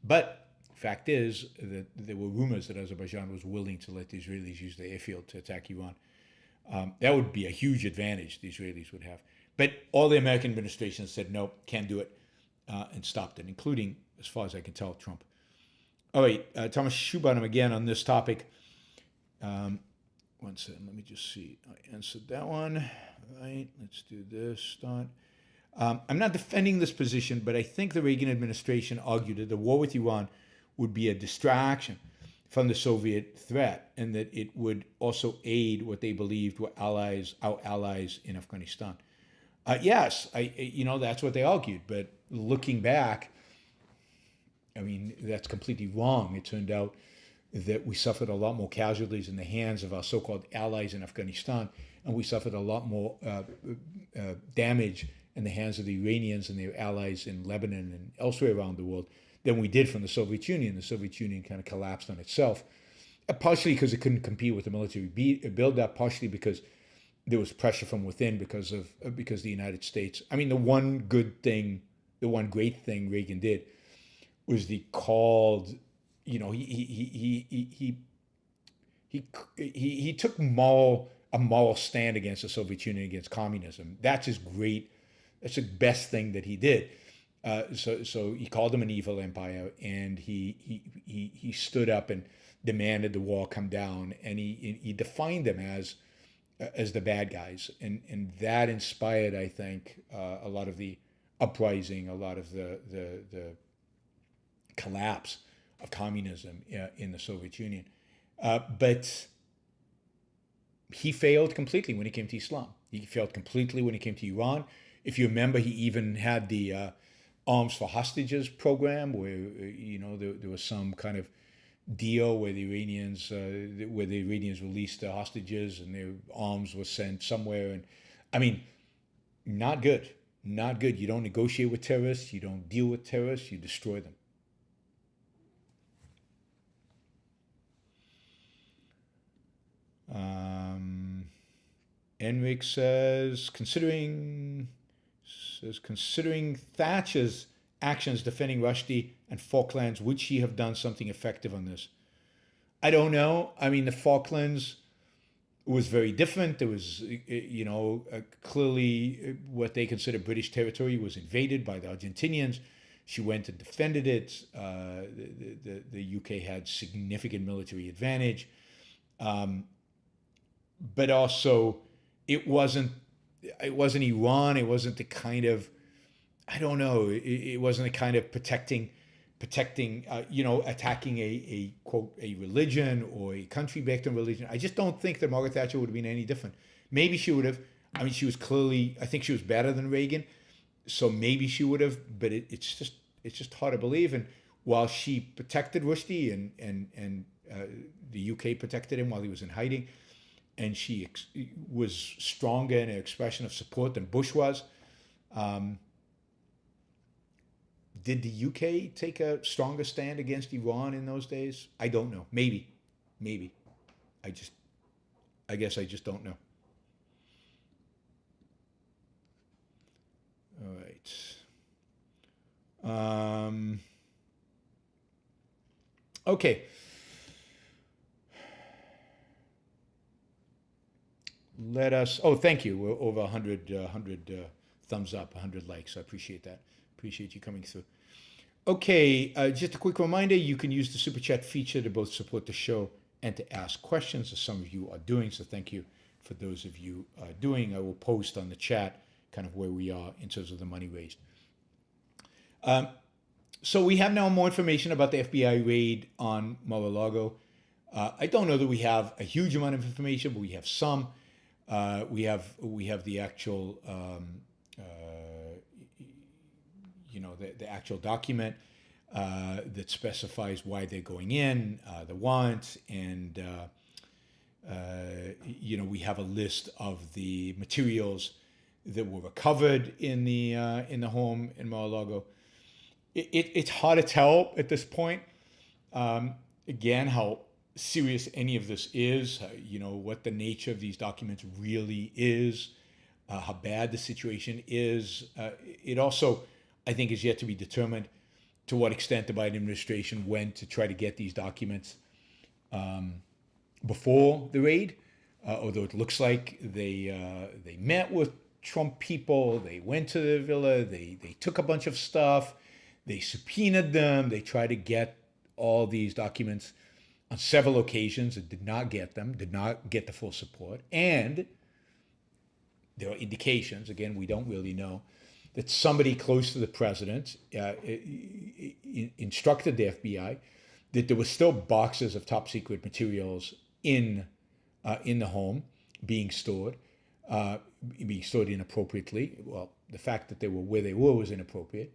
S1: but fact is that there were rumors that Azerbaijan was willing to let the Israelis use the airfield to attack Iran. That would be a huge advantage the Israelis would have. But all the American administrations said, no, can't do it, and stopped it, including, as far as I can tell, Trump. All right, Thomas Schubannum again on this topic. One second, let me just see. I answered that one. All right, let's do this. Start. I'm not defending this position, but I think the Reagan administration argued that the war with Iran would be a distraction from the Soviet threat, and that it would also aid what they believed were our allies in Afghanistan. Yes, that's what they argued. But looking back, I mean, that's completely wrong. It turned out that we suffered a lot more casualties in the hands of our so-called allies in Afghanistan, and we suffered a lot more damage in the hands of the Iranians and their allies in Lebanon and elsewhere around the world than we did from the Soviet Union. The Soviet Union kind of collapsed on itself, partially because it couldn't compete with the military build-up, partially because there was pressure from within because the United States. I mean, the one great thing Reagan did was he called. He took a moral stand against the Soviet Union, against communism. That's his great. That's the best thing that he did. So he called them an evil empire, and he stood up and demanded the wall come down, and he defined them as the bad guys, and that inspired, I think, a lot of the uprising, a lot of the collapse of communism in the Soviet Union. But he failed completely when it came to Islam. He failed completely when it came to Iran. If you remember, he even had the Arms for Hostages program, where there was some kind of deal where the Iranians released the hostages and their arms were sent somewhere. And I mean, not good. Not good. You don't negotiate with terrorists. You don't deal with terrorists. You destroy them. Enric says, considering Thatcher's actions defending Rushdie and Falklands, would she have done something effective on this? I don't know. I mean, the Falklands was very different. There was, clearly what they consider British territory was invaded by the Argentinians. She went and defended it. The UK had significant military advantage, but also it wasn't Iran. It wasn't the kind of, I don't know. It wasn't the kind of protecting, attacking a quote a religion or a country based on religion. I just don't think that Margaret Thatcher would have been any different. Maybe she would have. I mean, she was clearly. I think she was better than Reagan, so maybe she would have. But it's just hard to believe. And while she protected Rushdie and the UK protected him while he was in hiding, and she was stronger in her expression of support than Bush was. Did the UK take a stronger stand against Iran in those days? I don't know. Maybe. I guess I just don't know. All right. Okay. Let us. Oh, thank you. We're over 100 thumbs up, 100 likes. I appreciate that. Appreciate you coming through. Okay, just a quick reminder, you can use the Super Chat feature to both support the show and to ask questions, as some of you are doing, so thank you for those of you doing. I will post on the chat kind of where we are in terms of the money raised. So we have now more information about the FBI raid on Mar-a-Lago. I don't know that we have a huge amount of information, but we have some. We have the actual the actual document that specifies why they're going in, the warrant, and we have a list of the materials that were recovered in the home in Mar-a-Lago. It's hard to tell at this point, again, how serious any of this is, what the nature of these documents really is, how bad the situation is. It also, I think, is yet to be determined to what extent the Biden administration went to try to get these documents before the raid, although it looks like they met with Trump people, they went to the villa, they took a bunch of stuff, they subpoenaed them, they tried to get all these documents on several occasions and did not get them, did not get the full support. And there are indications, again, we don't really know, that somebody close to the president instructed the FBI that there were still boxes of top secret materials in the home being stored inappropriately. Well, the fact that they were where they were was inappropriate,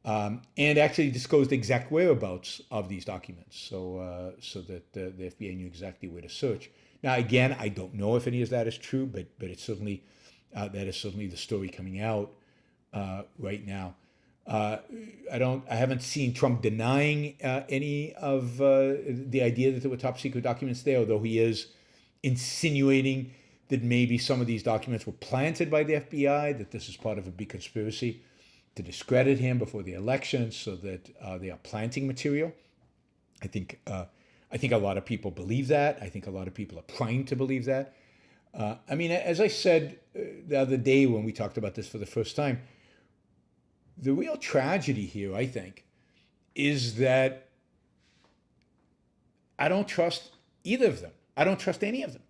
S1: and actually disclosed the exact whereabouts of these documents, so that the FBI knew exactly where to search. Now, again, I don't know if any of that is true, but it's certainly that is certainly the story coming out right now. I haven't seen Trump denying any of the idea that there were top secret documents there, although he is insinuating that maybe some of these documents were planted by the FBI, that this is part of a big conspiracy to discredit him before the election, so that they are planting material. I think a lot of people believe that. I think a lot of people are primed to believe that. I mean, as I said the other day when we talked about this for the first time, the real tragedy here, I think, is that I don't trust either of them. I don't trust any of them.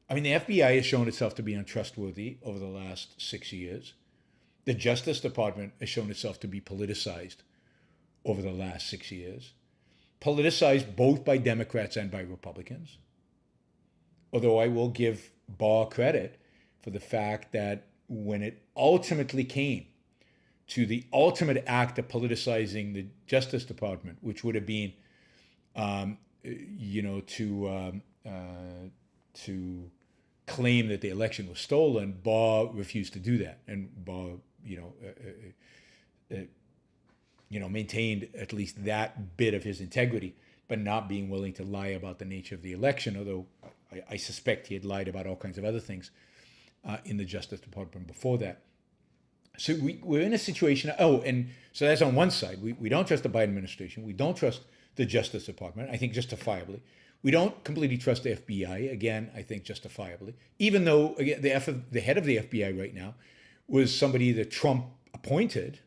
S1: I mean, the FBI has shown itself to be untrustworthy over the last 6 years. The Justice Department has shown itself to be politicized over the last 6 years. Politicized both by Democrats and by Republicans. Although I will give Barr credit for the fact that when it ultimately came to the ultimate act of politicizing the Justice Department, which would have been, to claim that the election was stolen, Barr refused to do that, and Barr, maintained at least that bit of his integrity, but not being willing to lie about the nature of the election. Although I suspect he had lied about all kinds of other things in the Justice Department before that. So we're in a situation. Oh, and so that's on one side. We don't trust the Biden administration. We don't trust the Justice Department, I think justifiably. We don't completely trust the FBI, again, I think justifiably, even though, again, the head of the FBI right now was somebody that Trump appointed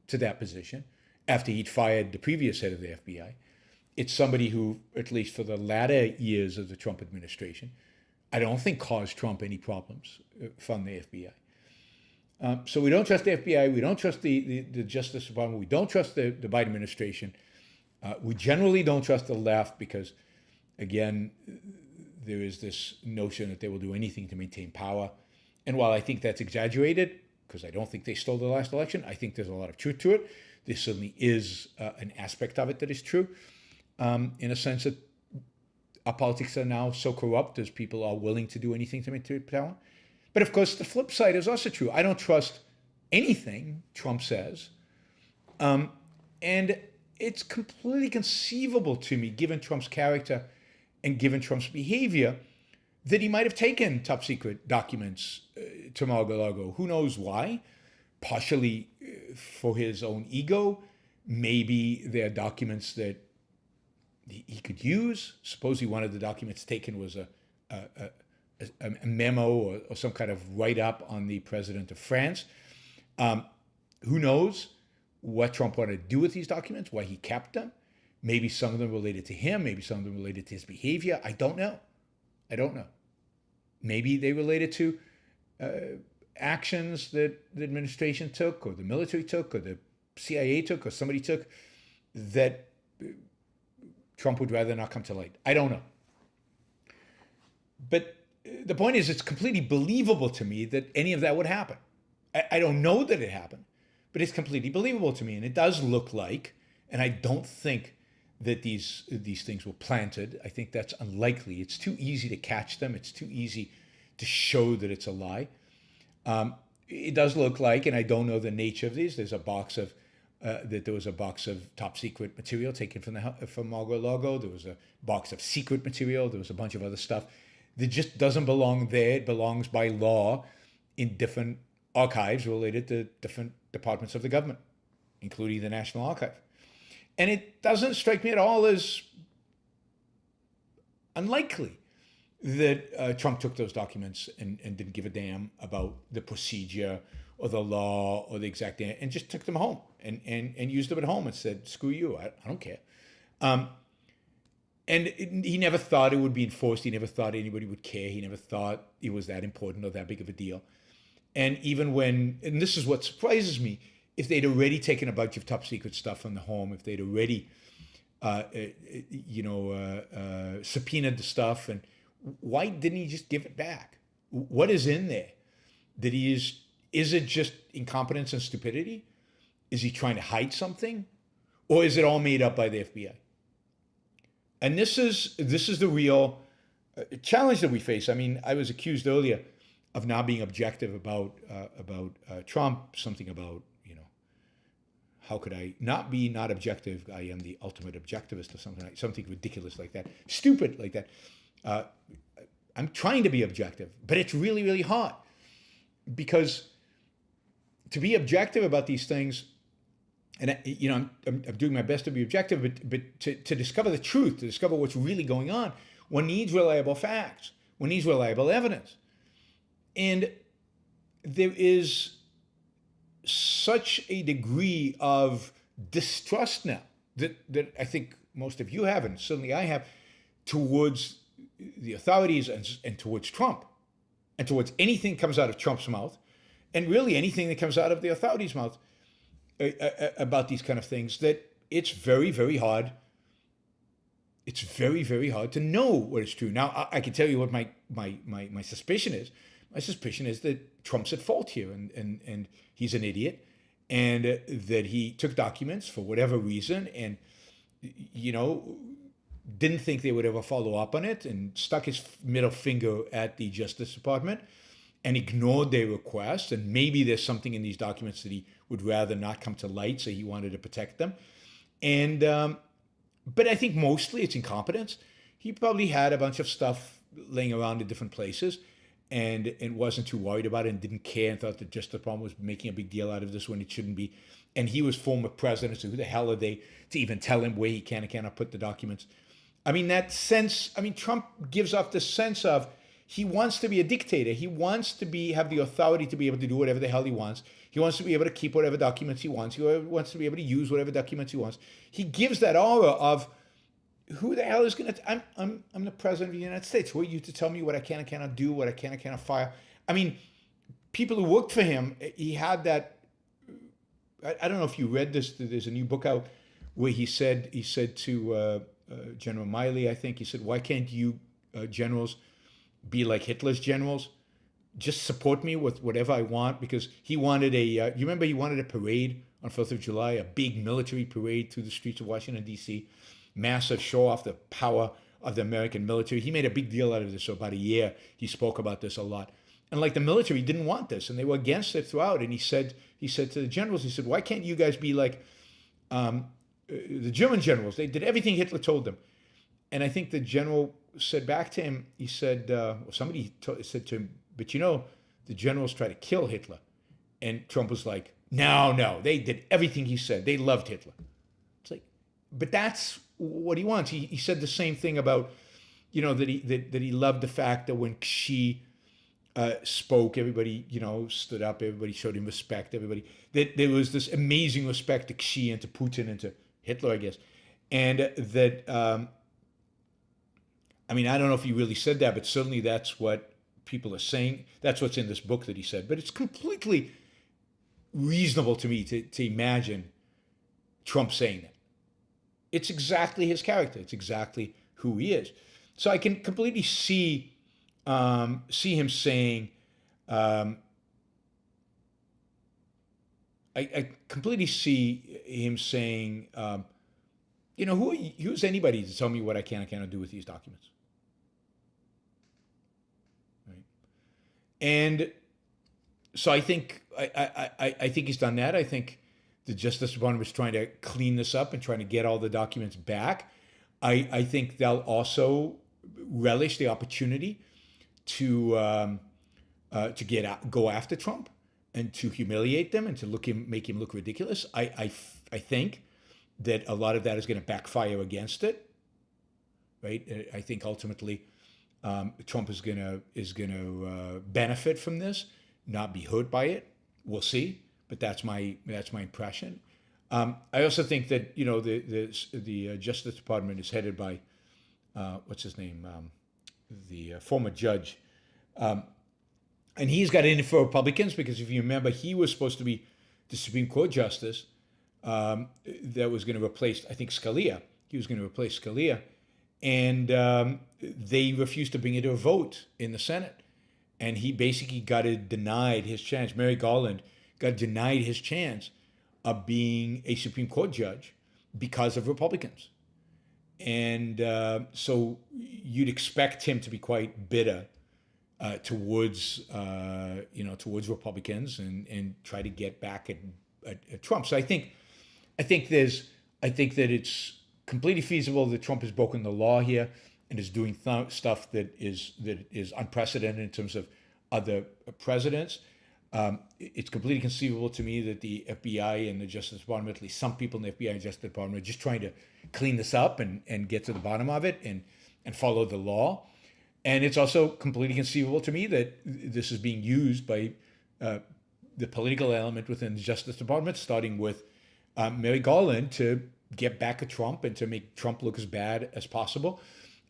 S1: to that position after he'd fired the previous head of the FBI. It's somebody who, at least for the latter years of the Trump administration, I don't think caused Trump any problems from the FBI. So we don't trust the FBI. We don't trust the Justice Department. We don't trust the Biden administration. We generally don't trust the left because, again, there is this notion that they will do anything to maintain power. And while I think that's exaggerated, because I don't think they stole the last election, I think there's a lot of truth to it. There certainly is an aspect of it that is true, in a sense that our politics are now so corrupt as people are willing to do anything to maintain power. But of course, the flip side is also true. I don't trust anything Trump says. And it's completely conceivable to me, given Trump's character and given Trump's behavior, that he might have taken top secret documents to Mar-a-Lago. Who knows why? Partially for his own ego. Maybe they're documents that he could use. Supposedly one of the documents taken was a memo or some kind of write-up on the president of France. Who knows what Trump wanted to do with these documents, why he kept them. Maybe some of them related to him, maybe some of them related to his behavior. I don't know. Maybe they related to actions that the administration took or the military took or the CIA took or somebody took that Trump would rather not come to light. I don't know. But the point is, it's completely believable to me that any of that would happen. I don't know that it happened, but it's completely believable to me. And it does look like, and I don't think that these things were planted. I think that's unlikely. It's too easy to catch them. It's too easy to show that it's a lie. It does look like, and I don't know the nature of these. There's a box of there was a box of top secret material taken from Mar-a-Lago. There was a box of secret material. There was a bunch of other stuff that just doesn't belong there. It belongs by law in different archives related to different departments of the government, including the National Archive. And it doesn't strike me at all as unlikely that Trump took those documents and didn't give a damn about the procedure or the law or the exact, and just took them home and used them at home and said, screw you, I don't care. And he never thought it would be enforced. He never thought anybody would care. He never thought it was that important or that big of a deal. And even when, and this is what surprises me, if they'd already taken a bunch of top secret stuff from the home, if they'd already, subpoenaed the stuff, and why didn't he just give it back? What is in there that is it just incompetence and stupidity? Is he trying to hide something? Or is it all made up by the FBI? And this is the real challenge that we face. I mean, I was accused earlier of not being objective about Trump, something about, how could I not be not objective? I am the ultimate objectivist or something ridiculous like that, stupid like that. I'm trying to be objective, but it's really, really hard because to be objective about these things, and I'm doing my best to be objective, but to discover the truth, to discover what's really going on, one needs reliable facts. One needs reliable evidence. And there is such a degree of distrust now that I think most of you have, and certainly I have, towards the authorities and towards Trump, and towards anything that comes out of Trump's mouth, and really anything that comes out of the authorities' mouth about these kind of things, that it's very, very hard. It's very, very hard to know what is true. Now, I can tell you what my suspicion is. My suspicion is that Trump's at fault here, and he's an idiot, and that he took documents for whatever reason, and didn't think they would ever follow up on it, and stuck his middle finger at the Justice Department, and ignored their request. And maybe there's something in these documents that he would rather not come to light, so he wanted to protect them. And but I think mostly it's incompetence. He probably had a bunch of stuff laying around in different places, and wasn't too worried about it, and didn't care, and thought that Justice Department was making a big deal out of this when it shouldn't be. And he was former president, so who the hell are they to even tell him where he can and cannot put the documents? I mean, that sense, I mean, Trump gives off the sense of he wants to be a dictator. He wants to have the authority to be able to do whatever the hell he wants. He wants to be able to keep whatever documents he wants. He wants to be able to use whatever documents he wants. He gives that aura of who the hell is going to, I'm the president of the United States. Who are you to tell me what I can and cannot do, what I can and cannot fire? I mean, people who worked for him, he had that, I don't know if you read this, there's a new book out where he said to General Miley, I think, he said, why can't you generals be like Hitler's generals? Just support me with whatever I want, because he wanted you remember he wanted a parade on 4th of July, a big military parade through the streets of Washington, D.C., massive, show off the power of the American military. He made a big deal out of this for about a year. He spoke about this a lot. And like the military didn't want this, and they were against it throughout. And he said to the generals, he said, why can't you guys be like the German generals? They did everything Hitler told them. And I think the general said back to him, he said, somebody said to him, but you know, the generals tried to kill Hitler. And Trump was like, no, they did everything he said. They loved Hitler. It's like, but that's what he wants. He said the same thing about, you know, that he loved the fact that when Xi spoke, everybody, you know, stood up, everybody showed him respect, everybody, that there was this amazing respect to Xi and to Putin and to Hitler, I guess. And that, I mean, I don't know if he really said that, but certainly that's what people are saying. That's what's in this book that he said. But it's completely reasonable to me to imagine Trump saying that. It's exactly his character. It's exactly who he is. So I can completely see him saying, I completely see him saying, you know, who's anybody to tell me what I can and cannot do with these documents? Right? And so I think I think he's done that. I think the Justice Department is trying to clean this up and trying to get all the documents back. I think they'll also relish the opportunity to go after Trump and to humiliate them and to make him look ridiculous. I think that a lot of that is going to backfire against it, right? I think ultimately Trump is going to benefit from this, not be hurt by it. We'll see, but that's my impression. I also think that, you know, the Justice Department is headed by what's his name, the former judge, and he's got in for Republicans because if you remember, he was supposed to be the Supreme Court justice that was going to replace, I think, Scalia. He was going to replace Scalia, and they refused to bring it to a vote in the Senate, and he basically got denied his chance. Mary Garland got denied his chance of being a Supreme Court judge because of Republicans. And so you'd expect him to be quite bitter towards Republicans and try to get back at Trump. So I think that it's completely feasible that Trump has broken the law here and is doing stuff that is unprecedented in terms of other presidents. It's completely conceivable to me that the FBI and the Justice Department, at least some people in the FBI and Justice Department, are just trying to clean this up and get to the bottom of it and follow the law. And it's also completely conceivable to me that this is being used by the political element within the Justice Department, starting with Mary Garland, to get back at Trump and to make Trump look as bad as possible,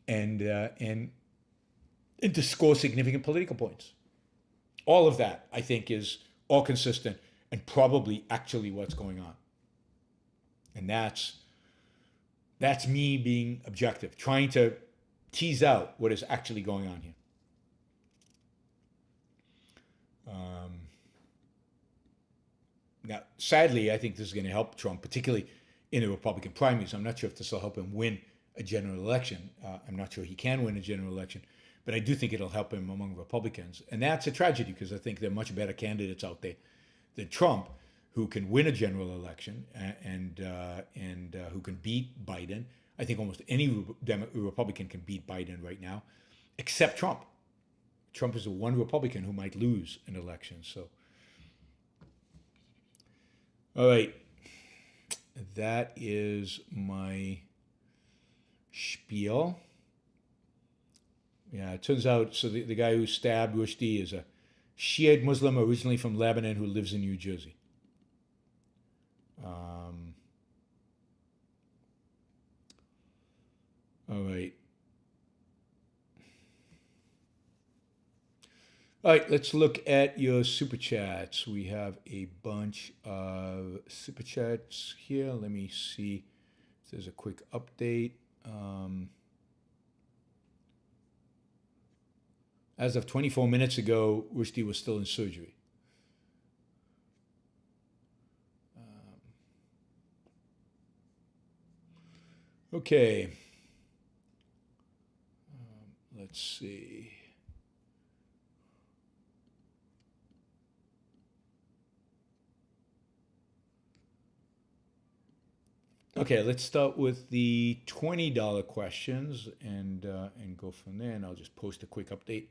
S1: and to score significant political points. All of that, I think, is all consistent and probably actually what's going on. And that's me being objective, trying to tease out what is actually going on here. Now, sadly, I think this is going to help Trump, particularly in the Republican primaries. I'm not sure if this will help him win a general election. I'm not sure he can win a general election, but I do think it'll help him among Republicans. And that's a tragedy because I think there are much better candidates out there than Trump who can win a general election and who can beat Biden. I think almost any Republican can beat Biden right now, except Trump. Trump is the one Republican who might lose an election. So, all right, that is my spiel. Yeah, it turns out, so the guy who stabbed Rushdie is a Shiite Muslim originally from Lebanon who lives in New Jersey. All right. All right, let's look at your super chats. We have a bunch of super chats here. Let me see if there's a quick update. As of 24 minutes ago, Rushdie was still in surgery. Okay. Let's see. Okay, let's start with the $20 questions and go from there. And I'll just post a quick update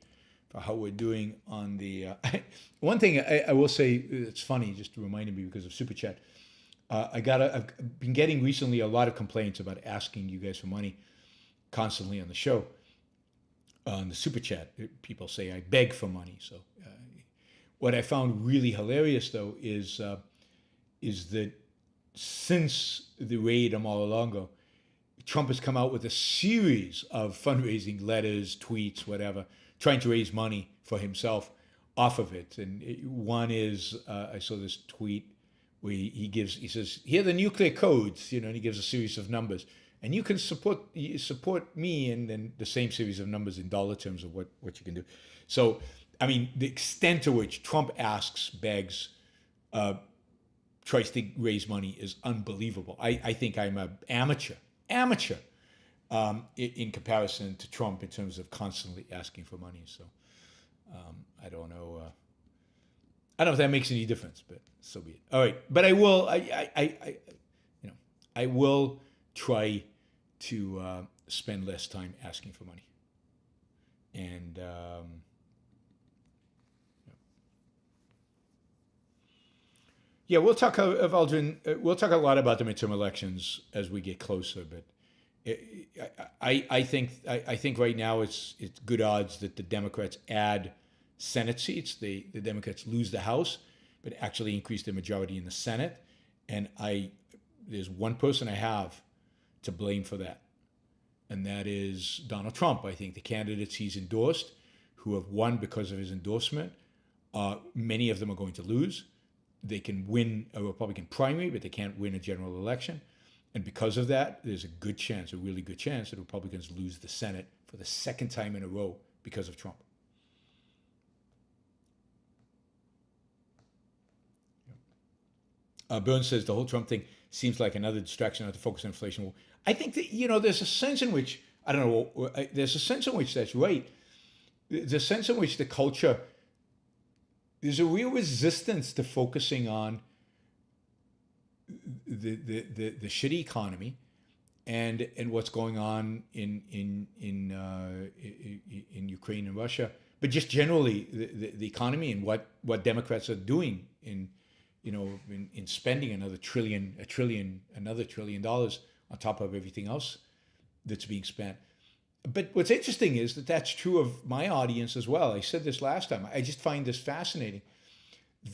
S1: for how we're doing on the. One thing I will say, it's funny, just reminding me because of Super Chat. I've been getting recently a lot of complaints about asking you guys for money constantly on the show. On the Super Chat, people say I beg for money. So what I found really hilarious though is that since the raid a Mar-a-Lago, Trump has come out with a series of fundraising letters, tweets, whatever, trying to raise money for himself off of it. And one is, I saw this tweet where he says, here are the nuclear codes, and he gives a series of numbers. And you can support me, and then the same series of numbers in dollar terms of what you can do. So, I mean, the extent to which Trump asks, begs, tries to raise money is unbelievable. I think I'm an amateur in comparison to Trump in terms of constantly asking for money. So I don't know. I don't know if that makes any difference, but so be it. All right, but I will. I will try to spend less time asking for money, and. Yeah, we'll talk, Valdrin, we'll talk a lot about the midterm elections as we get closer. But I think right now it's good odds that the Democrats add Senate seats. The Democrats lose the House, but actually increase their majority in the Senate. And there's one person I have to blame for that, and that is Donald Trump. I think the candidates he's endorsed, who have won because of his endorsement, many of them are going to lose. They can win a Republican primary, but they can't win a general election. And because of that, there's a really good chance that Republicans lose the Senate for the second time in a row because of Trump. Burns says the whole Trump thing seems like another distraction not to focus on inflation. I think that, there's a sense in which, I don't know, there's a sense in which that's right. There's a sense in which the culture, there's a real resistance to focusing on the shitty economy and what's going on in Ukraine and Russia, but just generally the economy and what Democrats are doing in spending another $1 trillion on top of everything else that's being spent. But what's interesting is that that's true of my audience as well. I said this last time. I just find this fascinating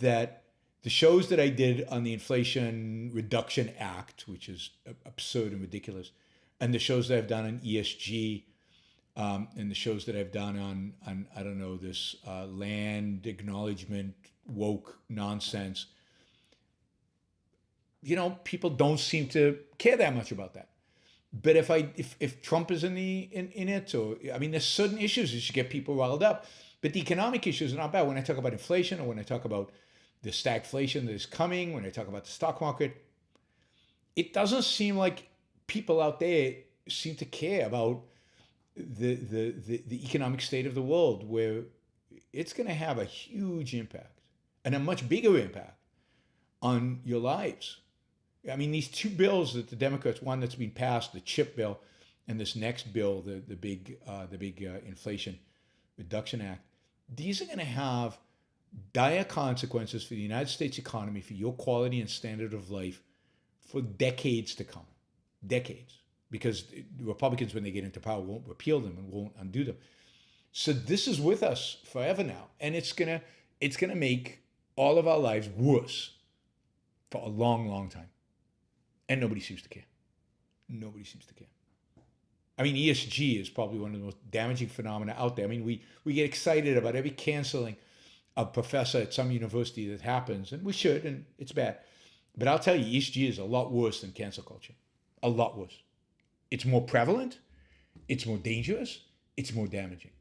S1: that the shows that I did on the Inflation Reduction Act, which is absurd and ridiculous, and the shows that I've done on ESG, and the shows that I've done on I don't know, this land acknowledgement, woke nonsense, people don't seem to care that much about that. But if Trump is in it, or there's certain issues that should get people riled up. But the economic issues are not bad. When I talk about inflation, or when I talk about the stagflation that is coming, when I talk about the stock market, it doesn't seem like people out there seem to care about the economic state of the world, where it's going to have a huge impact and a much bigger impact on your lives. These two bills that the Democrats, one that's been passed, the CHIP bill, and this next bill, the big Inflation Reduction Act, these are going to have dire consequences for the United States economy, for your quality and standard of life, for decades to come. Decades. because the Republicans, when they get into power, won't repeal them and won't undo them. So this is with us forever now, and it's gonna make all of our lives worse for a long, long time. And nobody seems to care. Nobody seems to care. I mean, ESG is probably one of the most damaging phenomena out there. I mean, we get excited about every canceling of professor at some university that happens, and we should, and it's bad. But I'll tell you, ESG is a lot worse than cancel culture. A lot worse. It's more prevalent, it's more dangerous, it's more damaging.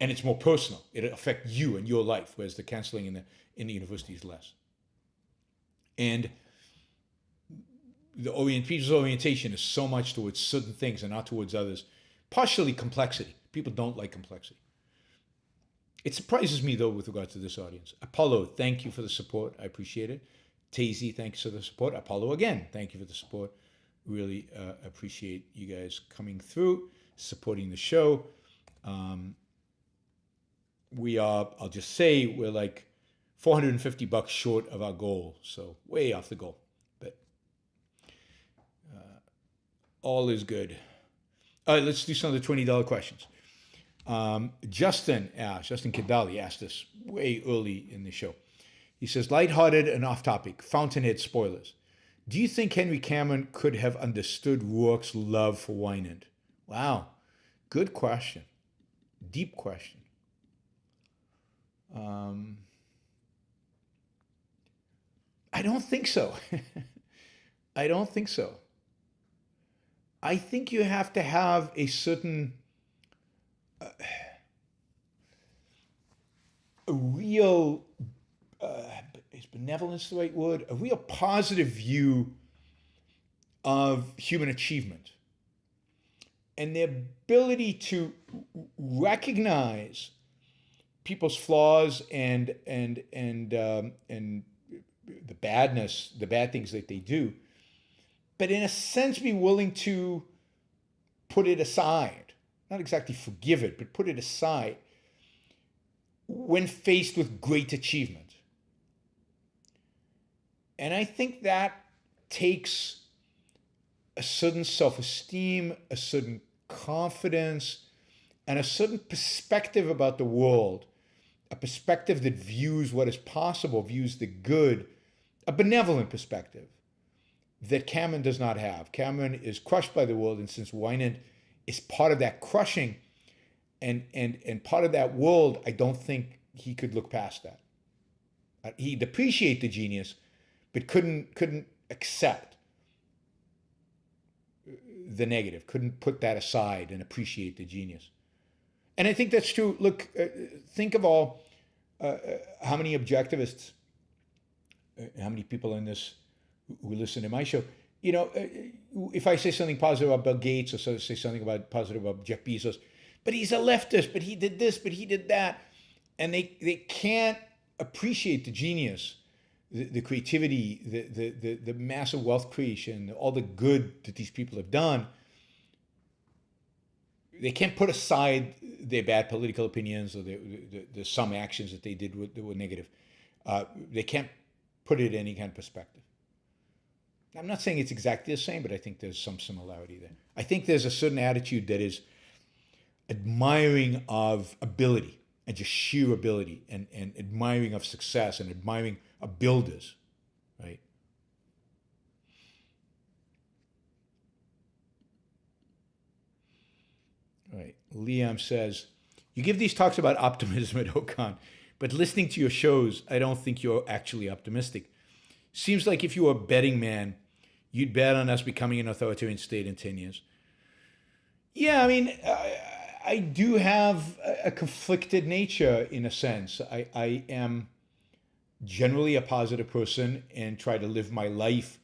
S1: And it's more personal. It'll affect you and your life, whereas the canceling in the university is less. And people's orientation is so much towards certain things and not towards others. Partially complexity. People don't like complexity. It surprises me, though, with regard to this audience. Apollo, thank you for the support. I appreciate it. Tazy, thanks for the support. Apollo, again, thank you for the support. Really appreciate you guys coming through, supporting the show. I'll just say, we're like $450 short of our goal. So way off the goal. But all is good. All right, let's do some of the $20 questions. Justin Kidali asked us way early in the show. He says, lighthearted and off topic, Fountainhead spoilers. Do you think Henry Cameron could have understood Rourke's love for Wynand? Wow, good question. Deep question. I don't think so. I don't think so. I think you have to have a certain, a real, is benevolence the right word? A real positive view of human achievement and the ability to recognize people's flaws and the badness, the bad things that they do, but in a sense be willing to put it aside, not exactly forgive it, but put it aside when faced with great achievement. And I think that takes a certain self-esteem, a certain confidence, and a certain perspective about the world, a perspective that views what is possible, views the good, a benevolent perspective that Cameron does not have. Cameron is crushed by the world, and since Wynand is part of that crushing and part of that world, I don't think he could look past that. He'd appreciate the genius, but couldn't accept the negative, couldn't put that aside and appreciate the genius. And I think that's true. Look, think of all, how many objectivists, how many people in this who listen to my show, if I say something positive about Bill Gates or say something positive about Jeff Bezos, but he's a leftist, but he did this, but he did that, and they can't appreciate the genius, the creativity, the massive wealth creation, all the good that these people have done. They can't put aside their bad political opinions or the some actions that they did that were negative. They can't put it in any kind of perspective. I'm not saying it's exactly the same, but I think there's some similarity there. I think there's a certain attitude that is admiring of ability and just sheer ability and admiring of success and admiring of builders, right? All right. Liam says, you give these talks about optimism at Ocon, but listening to your shows, I don't think you're actually optimistic. Seems like if you were a betting man, you'd bet on us becoming an authoritarian state in 10 years. Yeah, I mean, I do have a conflicted nature in a sense. I am generally a positive person and try to live my life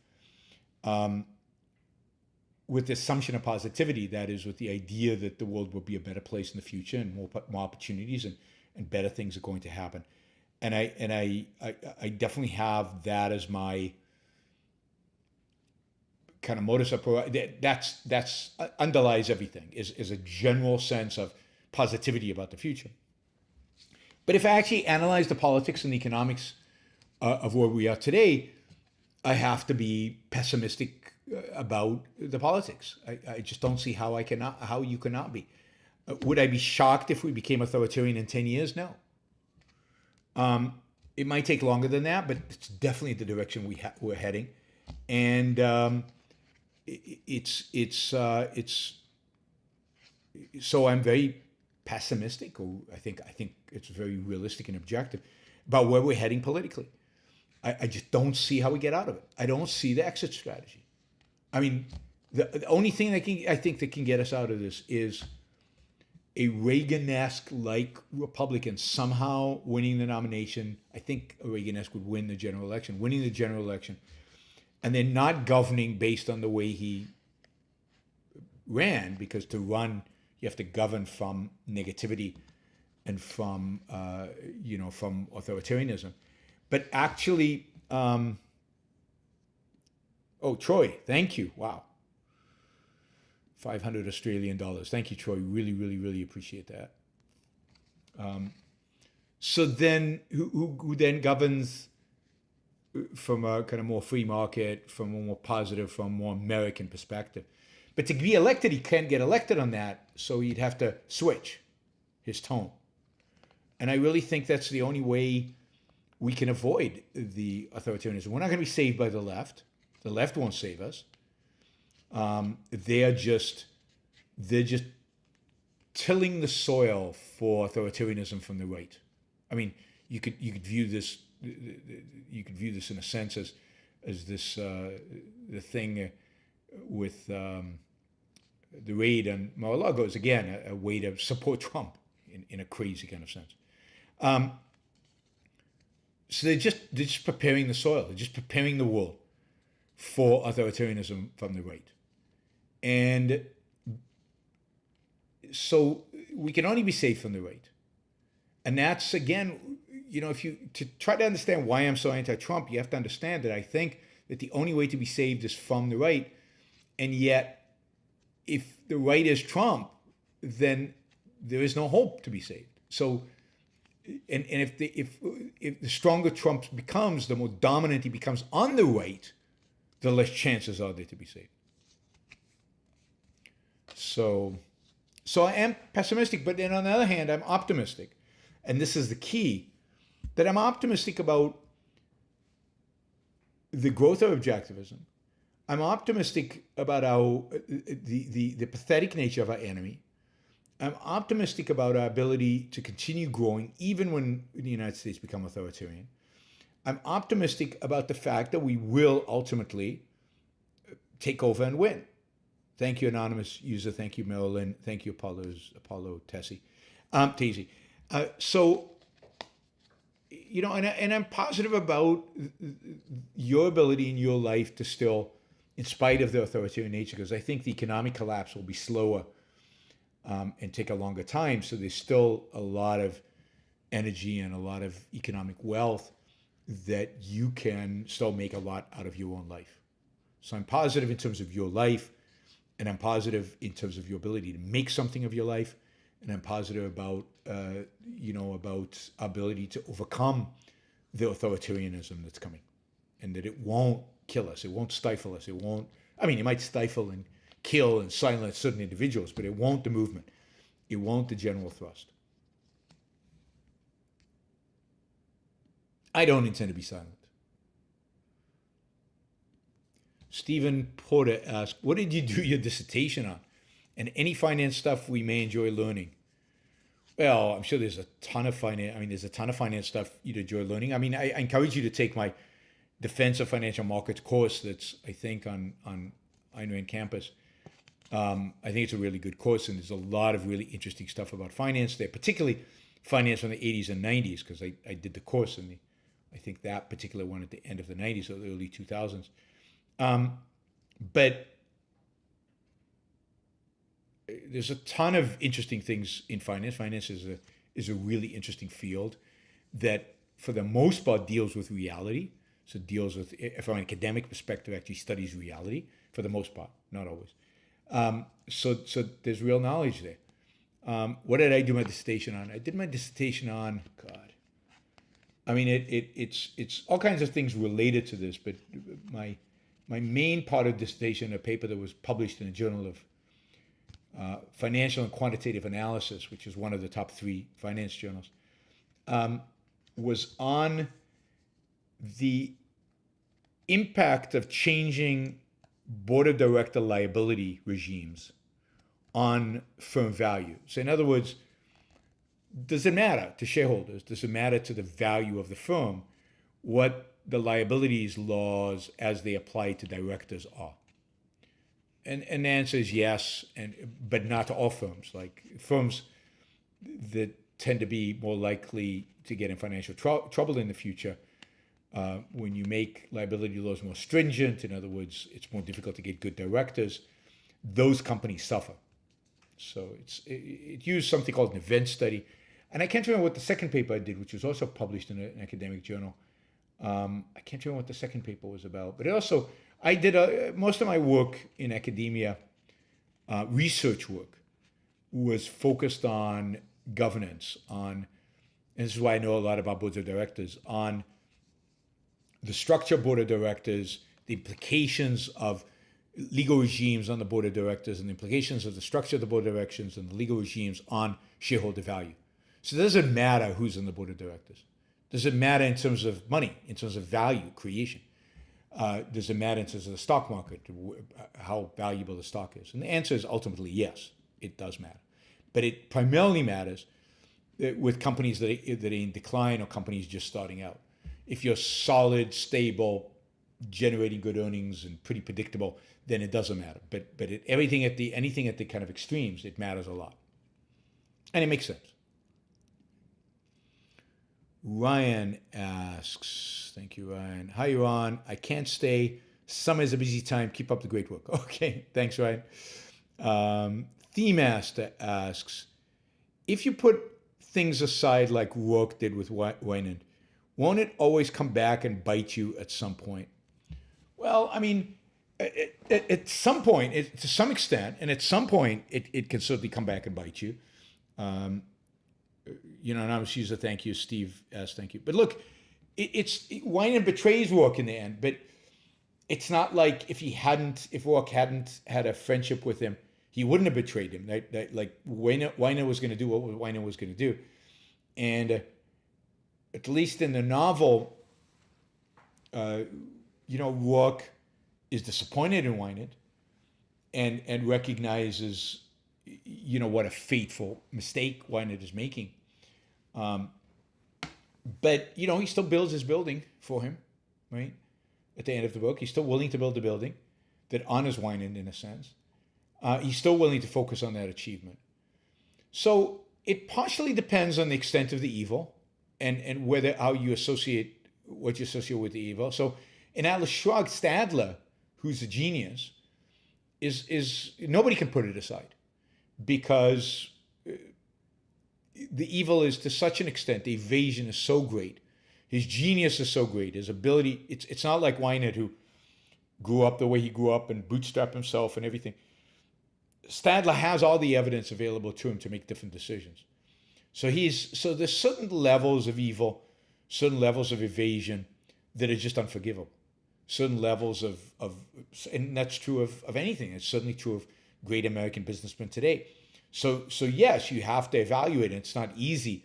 S1: with the assumption of positivity, that is, with the idea that the world will be a better place in the future and more opportunities and better things are going to happen. And I definitely have that as my kind of modus operandi. That's underlies everything, is a general sense of positivity about the future. But if I actually analyze the politics and the economics of where we are today, I have to be pessimistic about the politics. I just don't see how how you cannot be. Would I be shocked if we became authoritarian in 10 years? No. It might take longer than that, but it's definitely the direction we're heading. And it's so I'm very pessimistic, or I think it's very realistic and objective about where we're heading politically. I just don't see how we get out of it. I don't see the exit strategy. I mean, the only thing I think that can get us out of this is a Reagan-esque like Republican somehow winning the nomination. I think a Reagan-esque would win the general election, winning the general election, and then not governing based on the way he ran, because to run you have to govern from negativity and from from authoritarianism, but actually. Oh, Troy, thank you. Wow. 500 Australian dollars. Thank you, Troy. Really, really, really appreciate that. So then, who then governs from a kind of more free market, from a more positive, from a more American perspective? But to be elected, he can't get elected on that, so he'd have to switch his tone. And I really think that's the only way we can avoid the authoritarianism. We're not going to be saved by the left. The left won't save us. They're just tilling the soil for authoritarianism from the right. I mean, you could view this in a sense as this the thing with the raid on Mar-a-Lago is again a way to support Trump in a crazy kind of sense. So they're just preparing the soil. They're just preparing the world for authoritarianism from the right. And so we can only be saved from the right. And that's, again, if you to try to understand why I'm so anti-Trump, you have to understand that I think that the only way to be saved is from the right. And yet, if the right is Trump, then there is no hope to be saved. So, and if the stronger Trump becomes, the more dominant he becomes on the right, the less chances are there to be saved. So I am pessimistic, but then on the other hand, I'm optimistic. And this is the key, that I'm optimistic about the growth of objectivism. I'm optimistic about the pathetic nature of our enemy. I'm optimistic about our ability to continue growing even when the United States become authoritarian. I'm optimistic about the fact that we will ultimately take over and win. Thank you, anonymous user. Thank you, Marilyn. Thank you, Apollo Tessie. Teasy. So, and I'm positive about your ability in your life to still, in spite of the authoritarian nature, because I think the economic collapse will be slower and take a longer time. So there's still a lot of energy and a lot of economic wealth that you can still make a lot out of your own life. So I'm positive in terms of your life, and I'm positive in terms of your ability to make something of your life, and I'm positive about about our ability to overcome the authoritarianism that's coming, and that it won't kill us, it won't stifle us, it won't. I mean, it might stifle and kill and silence certain individuals, but it won't the movement, it won't the general thrust. I don't intend to be silent. Stephen Porter asked, what did you do your dissertation on? And any finance stuff we may enjoy learning. Well, I'm sure there's a ton of finance. I mean, there's a ton of finance stuff you'd enjoy learning. I mean, I encourage you to take my Defense of Financial Markets course that's, I think, on Ayn Rand campus. I think it's a really good course, and there's a lot of really interesting stuff about finance there, particularly finance from the 80s and 90s, because I did the course in I think that particular one at the end of the 90s or the early 2000s. But there's a ton of interesting things in finance. Finance is a really interesting field that, for the most part, deals with reality. So deals with, from an academic perspective, actually studies reality for the most part, not always. So there's real knowledge there. What did I do my dissertation on? I did my dissertation on, God. I mean, it's all kinds of things related to this, but my my main part of dissertation, a paper that was published in a journal of Financial and Quantitative Analysis, which is one of the top 3 finance journals, was on the impact of changing board of director liability regimes on firm value. So in other words, does it matter to shareholders? Does it matter to the value of the firm what the liabilities laws as they apply to directors are? And the answer is yes, but not to all firms. Like firms that tend to be more likely to get in financial trouble in the future, when you make liability laws more stringent, in other words, it's more difficult to get good directors, those companies suffer. So it used something called an event study. And I can't remember what the second paper I did, which was also published in an academic journal. I can't remember what the second paper was about, but it also, I did most of my work in academia, research work, was focused on governance, and this is why I know a lot about boards of directors, on the structure of board of directors, the implications of legal regimes on the board of directors, and the implications of the structure of the board of directors and the legal regimes on shareholder value. So it doesn't matter who's on the board of directors. Does it matter in terms of money, in terms of value creation? Does it matter in terms of the stock market, how valuable the stock is? And the answer is ultimately yes, it does matter. But it primarily matters with companies that are in decline or companies just starting out. If you're solid, stable, generating good earnings and pretty predictable, then it doesn't matter. But anything at the kind of extremes, it matters a lot. And it makes sense. Ryan asks, thank you, Ryan. Hi, Ron. I can't stay. Summer is a busy time. Keep up the great work. Okay, thanks, Ryan. Themaster asks, if you put things aside like Rourke did with Winand, won't it always come back and bite you at some point? Well, I mean, at some point, to some extent, and at some point, it can certainly come back and bite you. And I was used to thank you, Steve S. Thank you. But look, Winand betrays Rourke in the end, but it's not like if Rourke hadn't had a friendship with him, he wouldn't have betrayed him. Like Winand was going to do what Winand was going to do. And at least in the novel, Rourke is disappointed in Winand and recognizes, what a fateful mistake Winand is making. But he still builds his building for him, right? At the end of the book, he's still willing to build a building that honors Winand in a sense. He's still willing to focus on that achievement. So it partially depends on the extent of the evil and what you associate with the evil. So in Atlas Shrugged, Stadler, who's a genius, is nobody can put it aside because the evil is to such an extent, the evasion is so great, his genius is so great, his ability, it's not like Winand who grew up the way he grew up and bootstrapped himself and everything. Stadler has all the evidence available to him to make different decisions. So there's certain levels of evil, certain levels of evasion that are just unforgivable. Certain levels of and that's true of anything. It's certainly true of great American businessmen today. So yes, you have to evaluate it. It's not easy.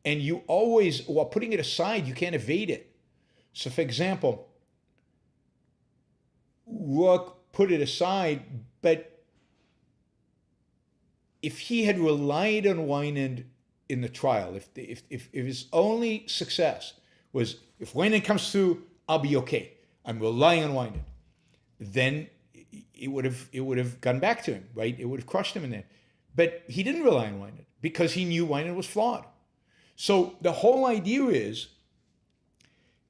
S1: And you always, while putting it aside, you can't evade it. So for example, Rourke put it aside, but if he had relied on Winand in the trial, if his only success was, if Winand comes through, I'll be okay, I'm relying on Winand, then it would have gone back to him, right? It would have crushed him in there. But he didn't rely on Winand because he knew Winand was flawed. So the whole idea is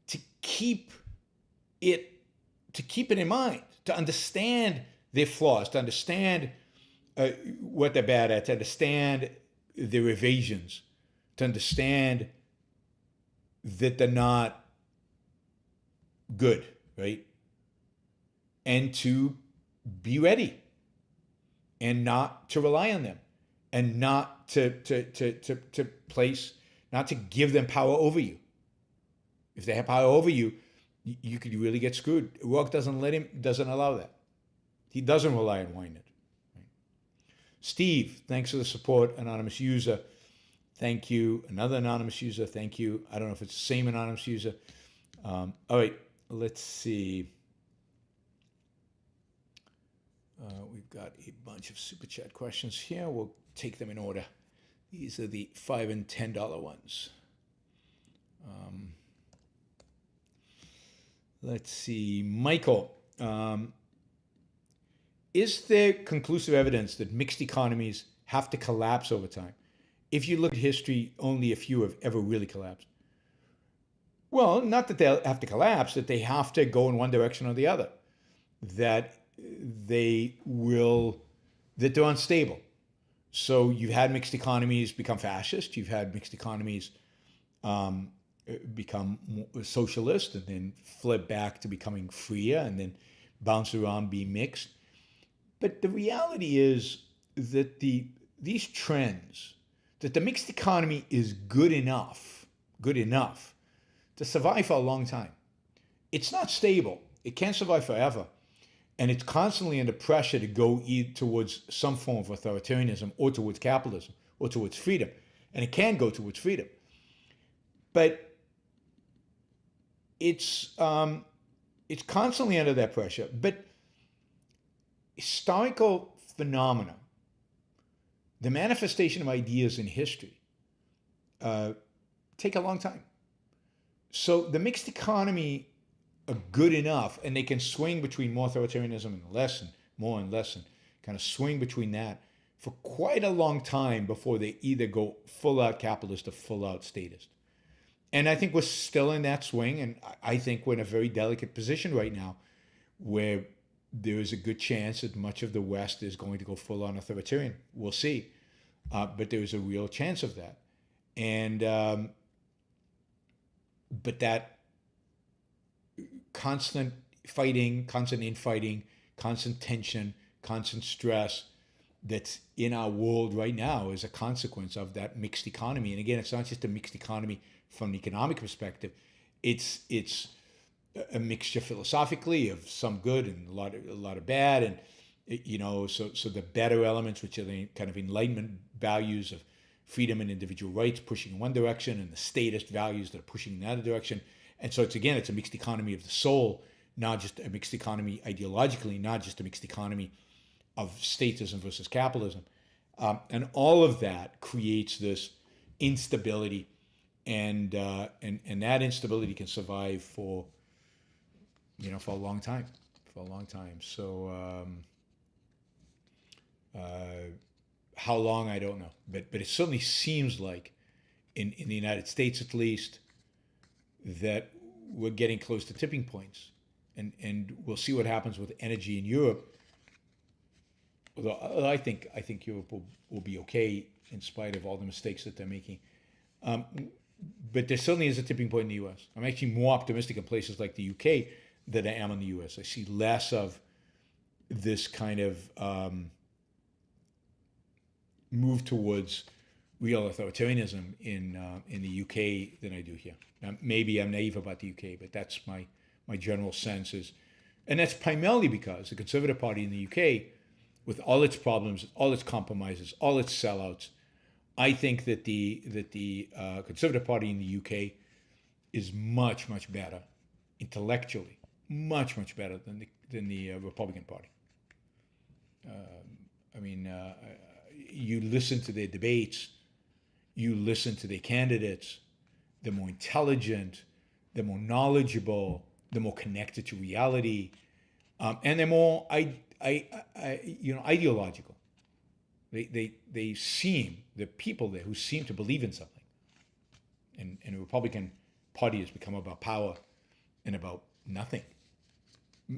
S1: to keep it in mind, to understand their flaws, to understand what they're bad at, to understand their evasions, to understand that they're not good, right? And to be ready and not to rely on them and not to place, not to give them power over you. If they have power over you, you could really get screwed. Rourke doesn't allow that. He doesn't rely on Wynand. Right? Steve, thanks for the support, anonymous user. Thank you. Another anonymous user, thank you. I don't know if it's the same anonymous user. All right, let's see. We've got a bunch of super chat questions here. We'll take them in order. These are the $5 and $10 ones. Let's see. Michael, is there conclusive evidence that mixed economies have to collapse over time? If you look at history, only a few have ever really collapsed. Well, not that they'll have to collapse, that they have to go in one direction or the other. That they're unstable. So you've had mixed economies become fascist. You've had mixed economies become socialist and then flip back to becoming freer and then bounce around, be mixed. But the reality is that these trends, that the mixed economy is good enough to survive for a long time. It's not stable. It can't survive forever. And it's constantly under pressure to go towards some form of authoritarianism or towards capitalism or towards freedom. And it can go towards freedom. But it's constantly under that pressure. But historical phenomena, the manifestation of ideas in history, take a long time. So the mixed economy are good enough, and they can swing between more authoritarianism and less, and more and less, and kind of swing between that for quite a long time before they either go full out capitalist or full out statist. And I think we're still in that swing, and I think we're in a very delicate position right now where there is a good chance that much of the West is going to go full on authoritarian. We'll see. But there is a real chance of that. And but that constant fighting, constant infighting, constant tension, constant stress that's in our world right now is a consequence of that mixed economy. And again, it's not just a mixed economy from an economic perspective. It's a mixture philosophically of some good and a lot of bad. And so the better elements, which are the kind of Enlightenment values of freedom and individual rights, pushing in one direction, and the statist values that are pushing in the other direction. And so it's a mixed economy of the soul, not just a mixed economy ideologically, not just a mixed economy of statism versus capitalism. And all of that creates this instability, and that instability can survive for a long time, So how long, I don't know, but it certainly seems like in the United States, at least, that we're getting close to tipping points, and we'll see what happens with energy in Europe. Although I think Europe will be okay in spite of all the mistakes that they're making. But there certainly is a tipping point in the U.S. I'm actually more optimistic in places like the U.K. than I am in the U.S. I see less of this kind of move towards real authoritarianism in the UK than I do here. Now, maybe I'm naive about the UK, but that's my general sense is, and that's primarily because the Conservative Party in the UK, with all its problems, all its compromises, all its sellouts, I think that the Conservative Party in the UK is much better intellectually, much better than the Republican Party. You listen to their debates, you listen to their candidates, they're more intelligent, they're more knowledgeable, they're more connected to reality, and they're more ideological. They seem, the people there who seem to believe in something. And the Republican Party has become about power and about nothing.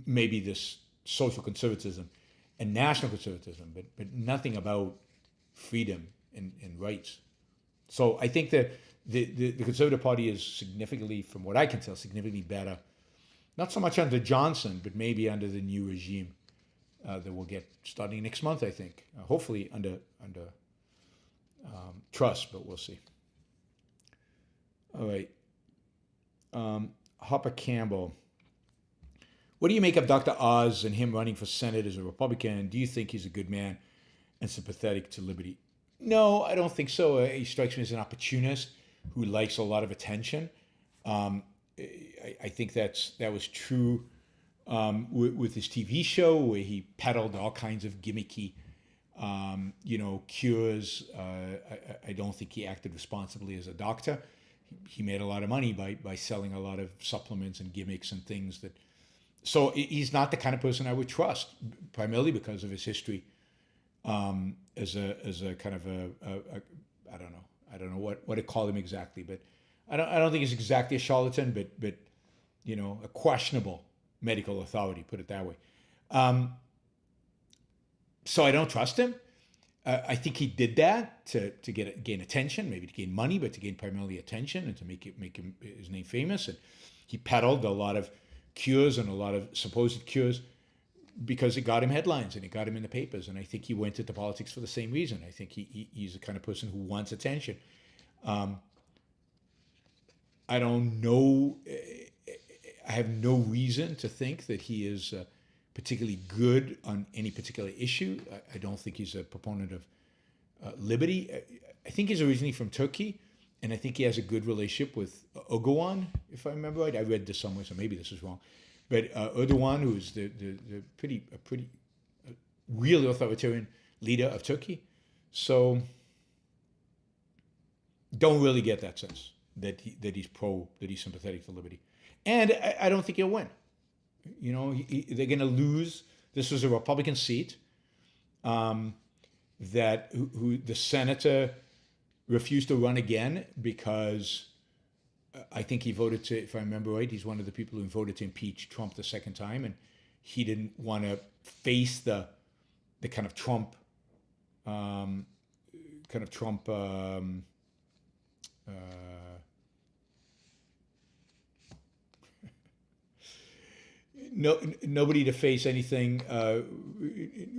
S1: Maybe this social conservatism and national conservatism, but nothing about freedom and rights. So I think that the Conservative Party is significantly, from what I can tell, significantly better. Not so much under Johnson, but maybe under the new regime that we'll get starting next month, I think. Hopefully under Truss, but we'll see. All right. Hopper Campbell. What do you make of Dr. Oz and him running for Senate as a Republican? Do you think he's a good man and sympathetic to liberty? No, I don't think so. He strikes me as an opportunist who likes a lot of attention. Um, I think that was true with his TV show, where he peddled all kinds of gimmicky, cures. I don't think he acted responsibly as a doctor. He made a lot of money by selling a lot of supplements and gimmicks and things that. So he's not the kind of person I would trust, primarily because of his history as a kind of a I don't know what to call him exactly, but I don't think he's exactly a charlatan, but a questionable medical authority, put it that way. So I don't trust him. I think he did that to gain attention, maybe to gain money, but to gain primarily attention and to make his name famous. And he peddled a lot of cures and a lot of supposed cures because it got him headlines and it got him in the papers. And I think he went into politics for the same reason. I think he's the kind of person who wants attention. I don't know. I have no reason to think that he is particularly good on any particular issue. I don't think he's a proponent of liberty. I think he's originally from Turkey, and I think he has a good relationship with Erdogan, if I remember right. I read this somewhere, so maybe this is wrong. But Erdogan, who is the pretty real authoritarian leader of Turkey, so don't really get that sense that he's sympathetic to liberty, and I don't think he'll win. They're going to lose. This was a Republican seat that who the senator refused to run again because I think he voted to, if I remember right, he's one of the people who voted to impeach Trump the second time, and he didn't want to face the kind of Trump nobody to face anything.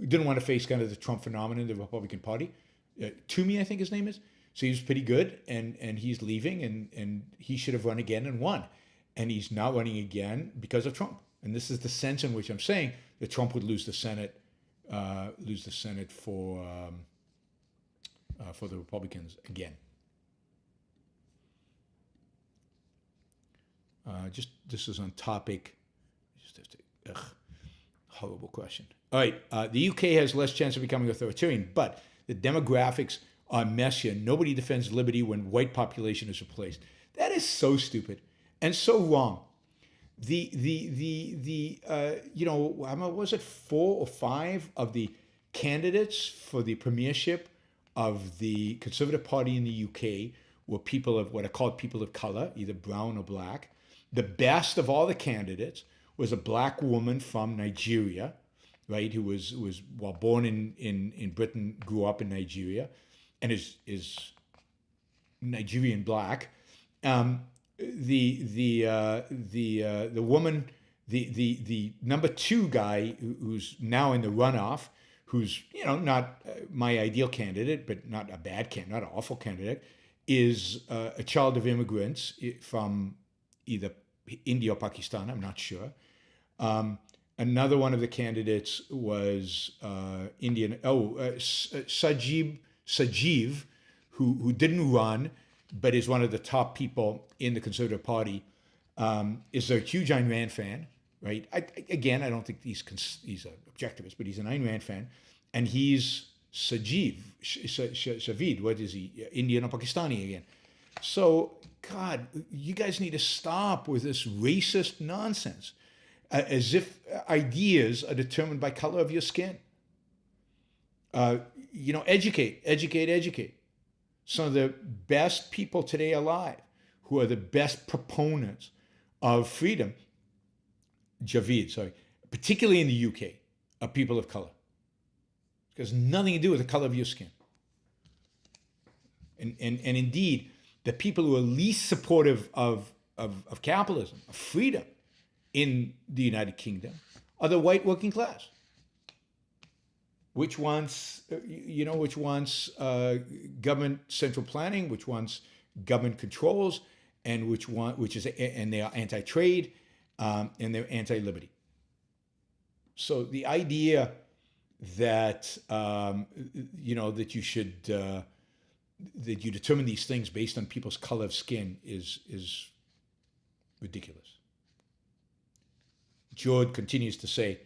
S1: Didn't want to face kind of the Trump phenomenon, the Republican Party. Toomey, I think his name is. So he was pretty good, and he's leaving, and he should have run again and won, and he's not running again because of Trump. And this is the sense in which I'm saying that Trump would lose the Senate for the Republicans again. This is on topic. Horrible question. All right, the UK has less chance of becoming authoritarian, but the demographics are messier. Nobody defends liberty when white population is replaced. That is so stupid and so wrong. Was it 4 or 5 of the candidates for the premiership of the Conservative Party in the UK were people of what are called people of color, either brown or black. The best of all the candidates was a black woman from Nigeria, right, who was born in Britain, grew up in Nigeria, and is Nigerian black. The woman, the number 2 guy who's now in the runoff, who's not my ideal candidate, but not a bad candidate, not an awful candidate, is a child of immigrants from either India or Pakistan. I'm not sure. Another one of the candidates was Indian. Sajiv, who didn't run, but is one of the top people in the Conservative Party, is a huge Ayn Rand fan, right? I don't think he's an objectivist, but he's an Ayn Rand fan, and he's Shavid, what is he, Indian or Pakistani again? So, God, you guys need to stop with this racist nonsense, as if ideas are determined by color of your skin. Educate. Some of the best people today alive, who are the best proponents of freedom, particularly in the UK, are people of color. It has nothing to do with the color of your skin. And indeed, the people who are least supportive of capitalism, of freedom in the United Kingdom, are the white working class, which wants government central planning, which wants government controls, and and they are anti-trade, and they're anti-liberty. So the idea that that you should that you determine these things based on people's color of skin is ridiculous. George continues to say,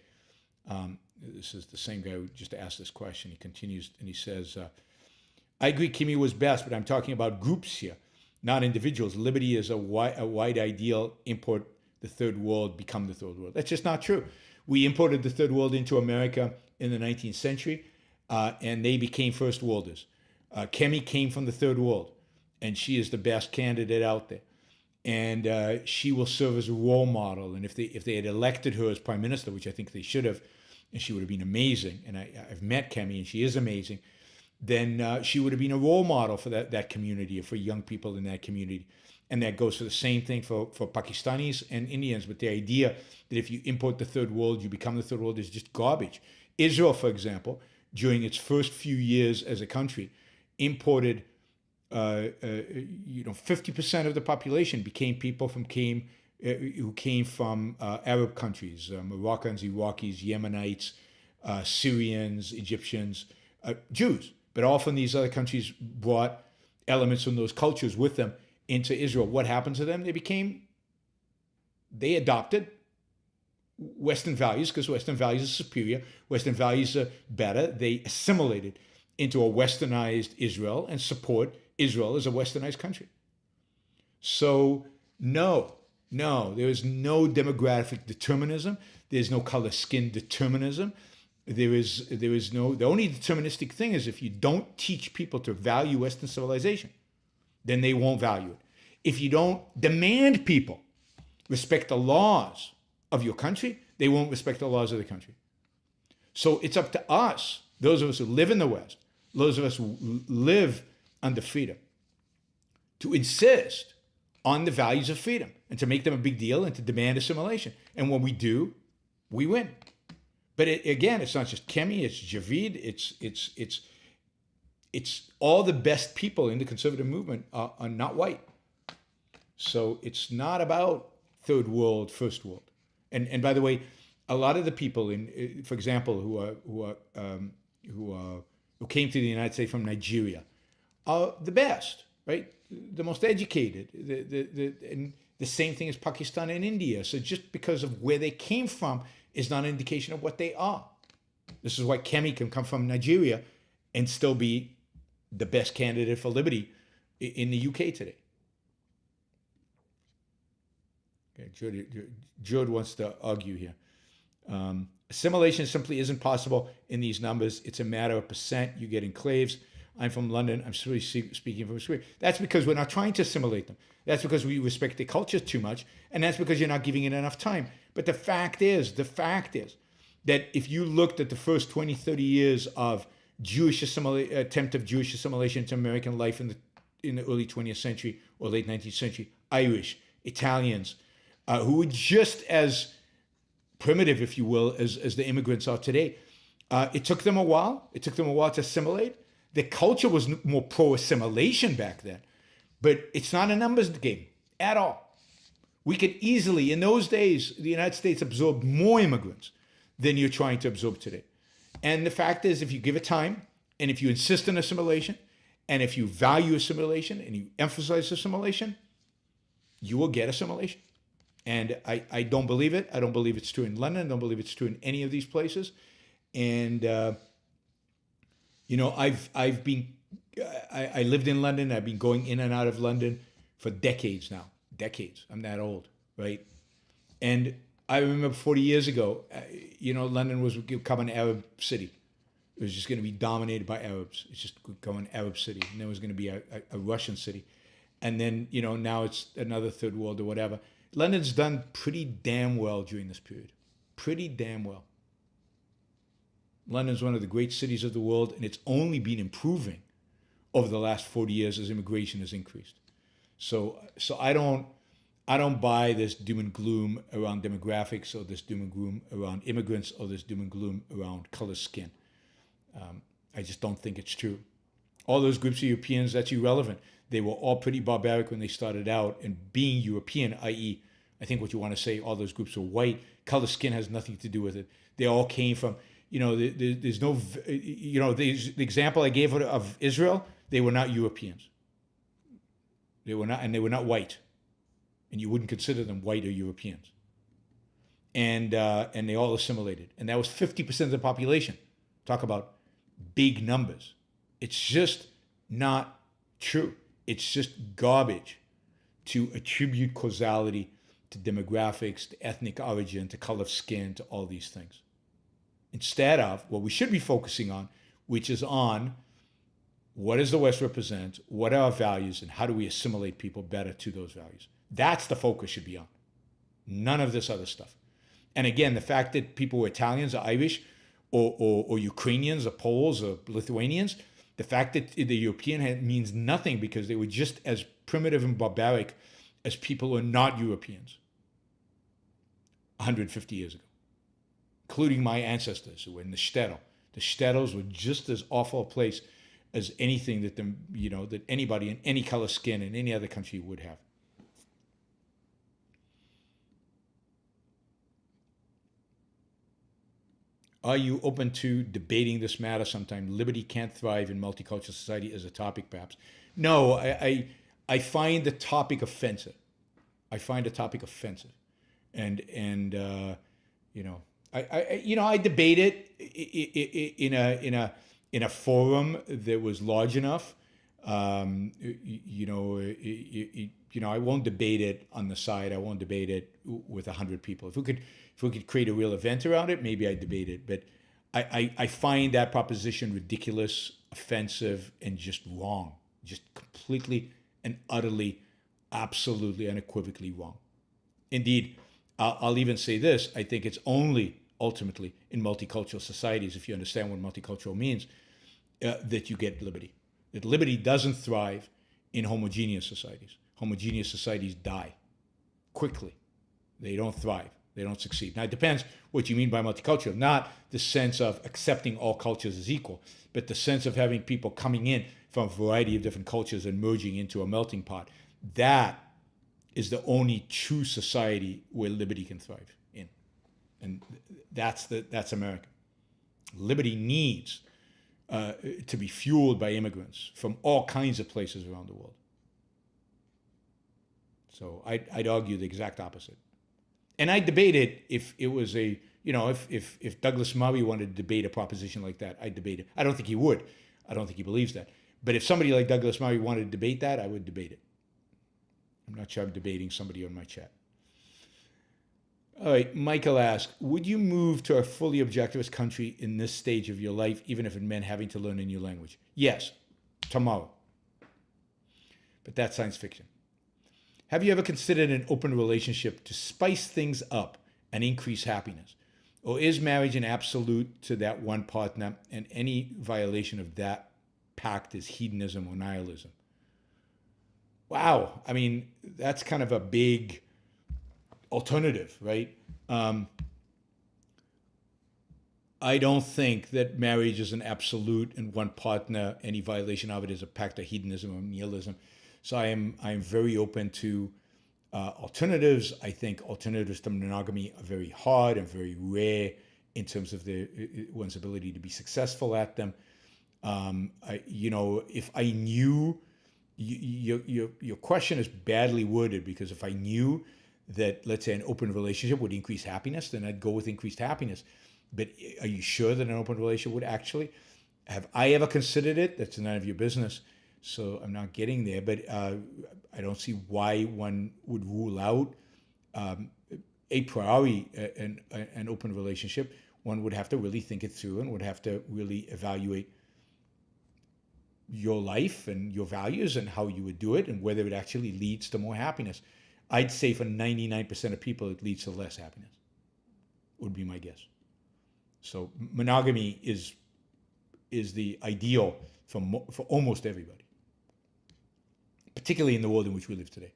S1: this is the same guy who just asked this question. He continues and he says, I agree Kimmy was best, but I'm talking about groups here, not individuals. Liberty is a wide ideal. Import the third world, become the third world. That's just not true. We imported the third world into America in the 19th century, and they became first worlders. Kemi came from the third world, and she is the best candidate out there. And she will serve as a role model. And if they had elected her as prime minister, which I think they should have, and she would have been amazing, and I've met Kemi, and she is amazing, then she would have been a role model for that community, or for young people in that community. And that goes for the same thing for Pakistanis and Indians. But the idea that if you import the third world, you become the third world is just garbage. Israel, for example, during its first few years as a country, imported 50% of the population became people who came from Arab countries, Moroccans, Iraqis, Yemenites, Syrians, Egyptians, Jews. But often these other countries brought elements from those cultures with them into Israel. What happened to them? They adopted Western values because Western values are superior. Western values are better. They assimilated into a westernized Israel and support Israel as a westernized country. So no, there is no demographic determinism. There's no color skin determinism. The only deterministic thing is if you don't teach people to value Western civilization, then they won't value it. If you don't demand people respect the laws of your country, they won't respect the laws of the country. So it's up to us, those of us who live in the West, those of us who live under freedom, to insist on the values of freedom and to make them a big deal and to demand assimilation. And when we do, we win. But again, it's not just Kemi, it's Javid, it's all the best people in the conservative movement are not white. So it's not about third world, first world. And by the way, a lot of the people for example, who came to the United States from Nigeria are the best, right? The most educated. And the same thing as Pakistan and India. So just because of where they came from is not an indication of what they are. This is why Kemi can come from Nigeria and still be the best candidate for liberty in the UK today. Okay, Jude wants to argue here. Assimilation simply isn't possible in these numbers. It's a matter of percent. You get enclaves. I'm from London. I'm speaking from Sweden. That's because we're not trying to assimilate them. That's because we respect the culture too much. And that's because you're not giving it enough time. But the fact is that if you looked at the first 20, 30 years of attempt of Jewish assimilation into American life in the early 20th century or late 19th century, Irish, Italians, who were just as primitive, if you will, as the immigrants are today. It took them a while. It took them a while to assimilate. The culture was more pro-assimilation back then. But it's not a numbers game at all. We could easily, in those days, the United States absorbed more immigrants than you're trying to absorb today. And the fact is, if you give it time, and if you insist on assimilation, and if you value assimilation, and you emphasize assimilation, you will get assimilation. And I don't believe it. I don't believe it's true in London. I don't believe it's true in any of these places. And, I lived in London. I've been going in and out of London for decades now. Decades. I'm that old, right? And I remember 40 years ago, London was become an Arab city. It was just going to be dominated by Arabs. It's just become an Arab city. And there was going to be a Russian city. And then, now it's another third world or whatever. London's done pretty damn well during this period. Pretty damn well. London's one of the great cities of the world, and it's only been improving over the last 40 years as immigration has increased. So I don't buy this doom and gloom around demographics, or this doom and gloom around immigrants, or this doom and gloom around color skin. I just don't think it's true. All those groups of Europeans, that's irrelevant. They were all pretty barbaric when they started out, and being European, i.e. I think what you want to say, all those groups are white. Color skin has nothing to do with it. They all came from, there's no, the example I gave of Israel, they were not Europeans. They were not, and they were not white. And you wouldn't consider them white or Europeans. And they all assimilated. And that was 50% of the population. Talk about big numbers. It's just not true. It's just garbage to attribute causality to demographics, to ethnic origin, to color of skin, to all these things. Instead of what we should be focusing on, which is on what does the West represent, what are our values, and how do we assimilate people better to those values. That's the focus should be on. None of this other stuff. And again, the fact that people were Italians or Irish or Ukrainians or Poles or Lithuanians, the fact that the European means nothing because they were just as primitive and barbaric as people who are not Europeans 150 years ago, including my ancestors who were in the shtetl. The shtetls were just as awful a place as anything that that anybody in any color skin in any other country would have. Are you open to debating this matter sometime? Liberty can't thrive in multicultural society as a topic, perhaps. No, I find the topic offensive. I find the topic offensive, and I debate it in a forum that was large enough. I won't debate it on the side. I won't debate it with 100 people. If we could create a real event around it, maybe I'd debate it. But I find that proposition ridiculous, offensive, and just wrong. Just completely and utterly, absolutely, unequivocally wrong. Indeed, I'll even say this. I think it's only ultimately in multicultural societies, if you understand what multicultural means, that you get liberty. That liberty doesn't thrive in homogeneous societies. Homogeneous societies die quickly. They don't thrive. They don't succeed. Now, it depends what you mean by multicultural, not the sense of accepting all cultures as equal, but the sense of having people coming in from a variety of different cultures and merging into a melting pot. That is the only true society where liberty can thrive in. And that's America. Liberty needs to be fueled by immigrants from all kinds of places around the world. So I'd argue the exact opposite. And I'd debate it if it was if Douglas Murray wanted to debate a proposition like that, I'd debate it. I don't think he would. I don't think he believes that. But if somebody like Douglas Murray wanted to debate that, I would debate it. I'm not sure I'm debating somebody on my chat. All right, Michael asks, would you move to a fully objectivist country in this stage of your life, even if it meant having to learn a new language? Yes, tomorrow. But that's science fiction. Have you ever considered an open relationship to spice things up and increase happiness? Or is marriage an absolute to that one partner, and any violation of that pact is hedonism or nihilism? Wow, I mean, that's kind of a big alternative, right? I don't think that marriage is an absolute and one partner, any violation of it is a pact of hedonism or nihilism. So I'm very open to alternatives. I think alternatives to monogamy are very hard and very rare in terms of one's ability to be successful at them. If I knew, your question is badly worded, because if I knew that, let's say, an open relationship would increase happiness, then I'd go with increased happiness. But are you sure that an open relationship would actually? Have I ever considered it? That's none of your business. So I'm not getting there, but I don't see why one would rule out a priori an open relationship. One would have to really think it through and would have to really evaluate your life and your values and how you would do it and whether it actually leads to more happiness. I'd say for 99% of people, it leads to less happiness, would be my guess. So monogamy is the ideal for almost everybody, particularly in the world in which we live today.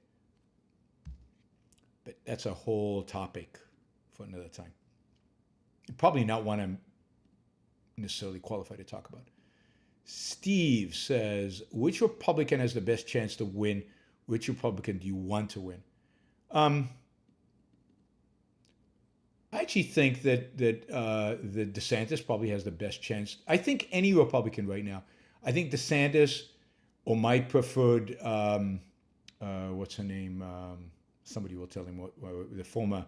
S1: But that's a whole topic for another time. Probably not one I'm necessarily qualified to talk about. Steve says, which Republican has the best chance to win? Which Republican do you want to win? I actually think the DeSantis probably has the best chance. I think any Republican right now. I think DeSantis or my preferred, what's her name? Somebody will tell him the former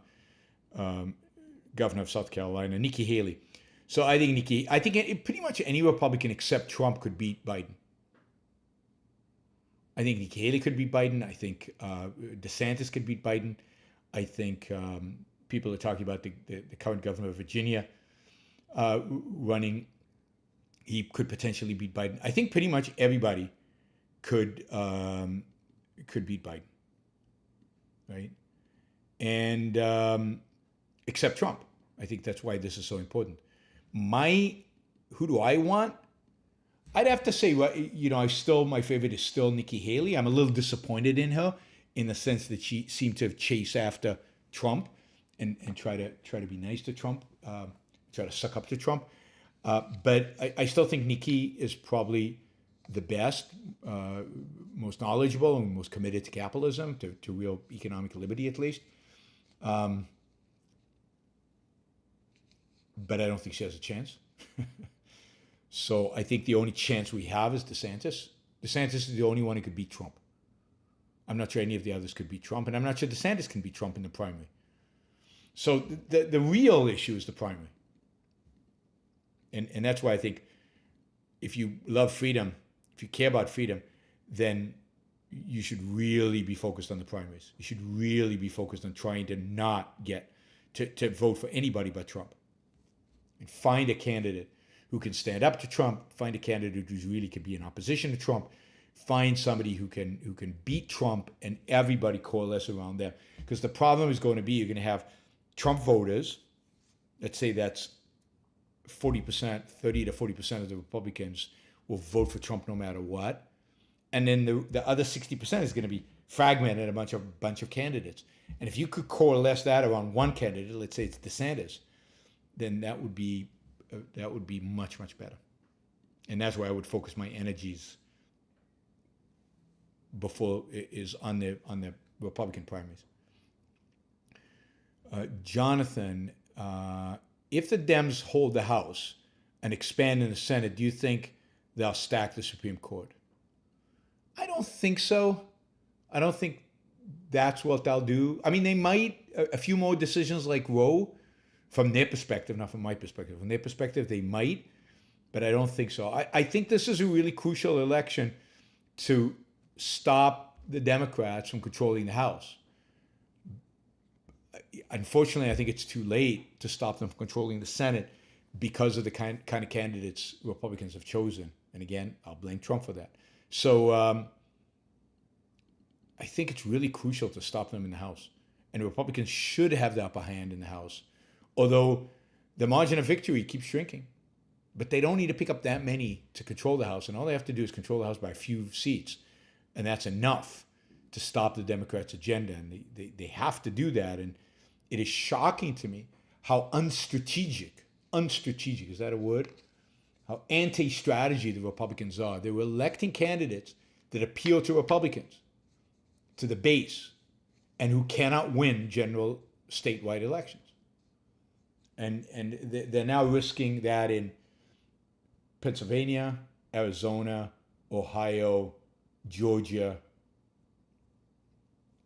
S1: um, governor of South Carolina, Nikki Haley. So I think pretty much any Republican except Trump could beat Biden. I think Nikki Haley could beat Biden. I think DeSantis could beat Biden. I think people are talking about the current governor of Virginia running. He could potentially beat Biden. I think pretty much everybody could beat Biden, right? And except Trump. I think that's why this is so important. Who do I want? I'd have to say, my favorite is still Nikki Haley. I'm a little disappointed in her in the sense that she seemed to chase after Trump and try to be nice to Trump, try to suck up to Trump. But I still think Nikki is probably the best, most knowledgeable, and most committed to capitalism, to real economic liberty at least. But I don't think she has a chance. So I think the only chance we have is DeSantis. DeSantis is the only one who could beat Trump. I'm not sure any of the others could beat Trump, and I'm not sure DeSantis can beat Trump in the primary. So the real issue is the primary. And that's why I think if you love freedom, if you care about freedom, then you should really be focused on the primaries. You should really be focused on trying to not get to vote for anybody but Trump. And find a candidate who can stand up to Trump, find a candidate who really can be in opposition to Trump, find somebody who can beat Trump, and everybody coalesce around them. Because the problem is going to be you're going to have Trump voters, let's say that's 40%, 30 to 40% of the Republicans will vote for Trump no matter what. And then the other 60% is going to be fragmented, a bunch of candidates. And if you could coalesce that around one candidate, let's say it's DeSantis, then that would be much, much better. And that's where I would focus my energies before is on the Republican primaries. Jonathan, if the Dems hold the House and expand in the Senate, do you think they'll stack the Supreme Court? I don't think so. I don't think that's what they'll do. I mean, they might, a few more decisions like Roe, from their perspective, not from my perspective. From their perspective, they might, but I don't think so. I think this is a really crucial election to stop the Democrats from controlling the House. Unfortunately, I think it's too late to stop them from controlling the Senate because of the kind of candidates Republicans have chosen. And again, I'll blame Trump for that. So I think it's really crucial to stop them in the House. And the Republicans should have the upper hand in the House. Although the margin of victory keeps shrinking. But they don't need to pick up that many to control the House. And all they have to do is control the House by a few seats. And that's enough to stop the Democrats' agenda. And they have to do that. And it is shocking to me how unstrategic, is that a word? How anti-strategy the Republicans are. They were electing candidates that appeal to Republicans, to the base, and who cannot win general statewide elections. And they're now risking that in Pennsylvania, Arizona, Ohio, Georgia.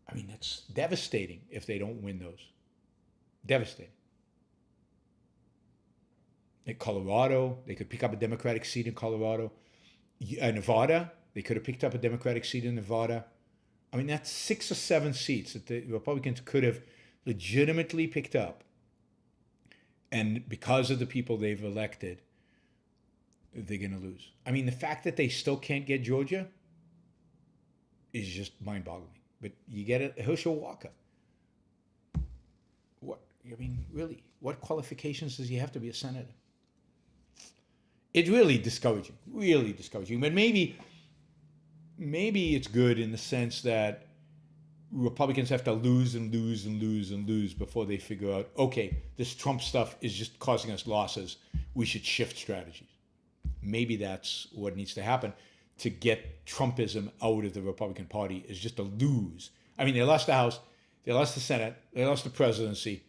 S1: I mean, that's devastating if they don't win those. Devastating. In Colorado, they could pick up a Democratic seat in Colorado. Nevada, they could have picked up a Democratic seat in Nevada. I mean, that's 6 or 7 seats that the Republicans could have legitimately picked up. And because of the people they've elected, they're going to lose. I mean, the fact that they still can't get Georgia is just mind-boggling. But you get a Herschel Walker. What? I mean, really, what qualifications does he have to be a senator? It's really discouraging. But maybe it's good in the sense that Republicans have to lose before they figure out, okay, this Trump stuff is just causing us losses. We should shift strategies. Maybe that's what needs to happen to get Trumpism out of the Republican Party, is just to lose. I mean, they lost the House, they lost the Senate, they lost the presidency.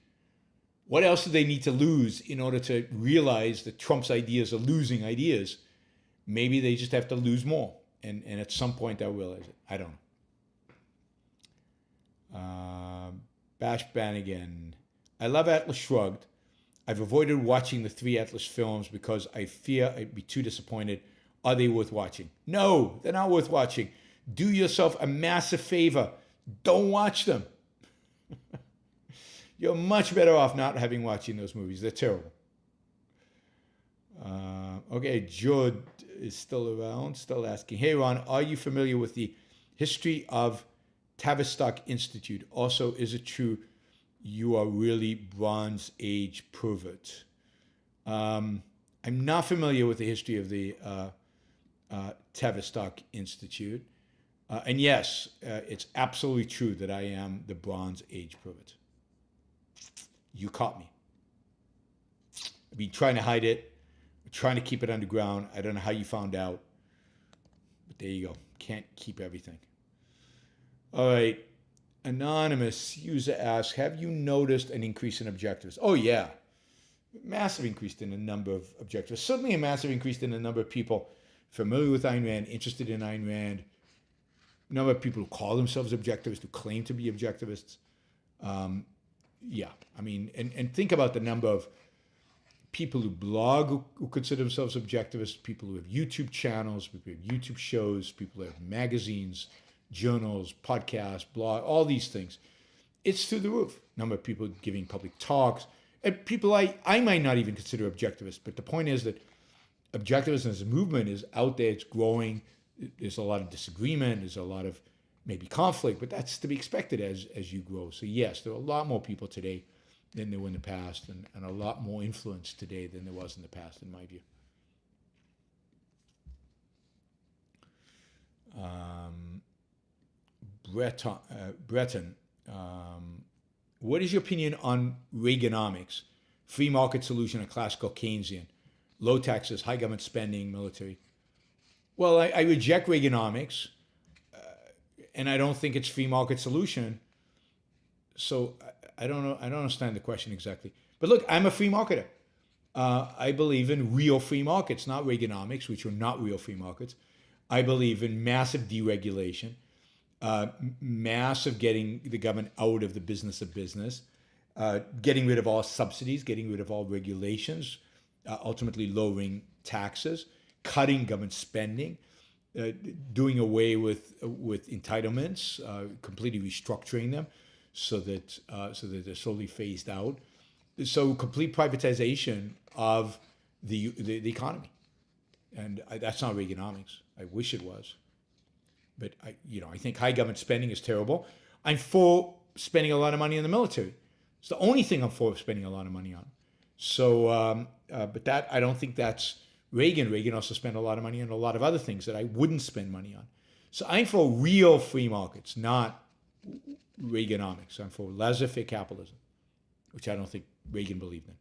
S1: What else do they need to lose in order to realize that Trump's ideas are losing ideas? Maybe they just have to lose more. And at some point they'll realize it. I don't know. Bash Bannigan. I love Atlas Shrugged. I've avoided watching the 3 Atlas films because I fear I'd be too disappointed. Are they worth watching? No, they're not worth watching. Do yourself a massive favor. Don't watch them. You're much better off not having watching those movies. They're terrible. Okay, Judd is still around, still asking. Hey, Ron, are you familiar with the history of Tavistock Institute? Also, is it true you are really Bronze Age pervert? I'm not familiar with the history of the Tavistock Institute. And yes, it's absolutely true that I am the Bronze Age pervert. You caught me. I've been trying to hide it, trying to keep it underground. I don't know how you found out, but there you go. Can't keep everything. All right. Anonymous user asks, have you noticed an increase in objectives? Oh, yeah. Massive increase in the number of objectives. Certainly a massive increase in the number of people familiar with Ayn Rand, interested in Ayn Rand, number of people who call themselves objectivists, who claim to be objectivists. Yeah, I mean, and think about the number of people who blog who consider themselves objectivists, people who have YouTube channels, people who have YouTube shows, people who have magazines, journals, podcasts, blog, all these things. It's through the roof. Number of people giving public talks, and people I might not even consider objectivists, but the point is that objectivism as a movement is out there, it's growing. There's a lot of disagreement, there's a lot of maybe conflict, but that's to be expected as you grow. So yes, there are a lot more people today than there were in the past, and a lot more influence today than there was in the past, in my view. Breton, what is your opinion on Reaganomics, free market solution, a classical Keynesian, low taxes, high government spending, military? Well, I reject Reaganomics, and I don't think it's free market solution. So I don't know. I don't understand the question exactly. But look, I'm a free marketer. I believe in real free markets, not Reaganomics, which are not real free markets. I believe in massive deregulation, massive getting the government out of the business of business, getting rid of all subsidies, getting rid of all regulations, ultimately lowering taxes, cutting government spending, doing away with entitlements, completely restructuring them so that they're slowly phased out. So complete privatization of the economy, and that's not Reaganomics. I wish it was, but I think high government spending is terrible. I'm for spending a lot of money on the military. It's the only thing I'm for spending a lot of money on. So, but that I don't think that's Reagan. Reagan also spent a lot of money on a lot of other things that I wouldn't spend money on. So I'm for real free markets, not Reaganomics. I'm for laissez-faire capitalism, which I don't think Reagan believed in.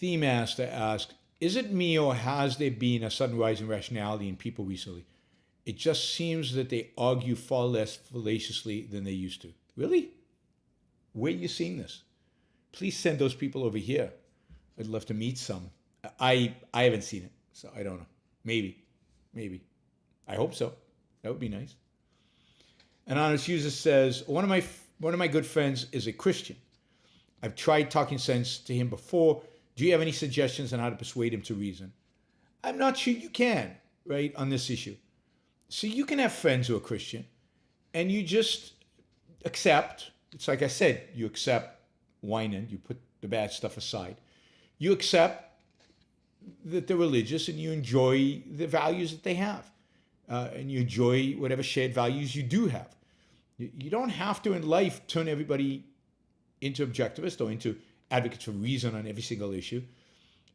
S1: Themaster asked, is it me or has there been a sudden rise in rationality in people recently? It just seems that they argue far less fallaciously than they used to. Really? Where are you seeing this? Please send those people over here. I'd love to meet some. I haven't seen it, so I don't know. Maybe. I hope so. That would be nice. An honest user says, one of my good friends is a Christian. I've tried talking sense to him before. Do you have any suggestions on how to persuade him to reason? I'm not sure you can, right, on this issue. So you can have friends who are Christian, and you just accept. It's like I said, you accept whining, you put the bad stuff aside. You accept that they're religious and you enjoy the values that they have. And you enjoy whatever shared values you do have. You don't have to in life turn everybody into objectivists or into advocates for reason on every single issue.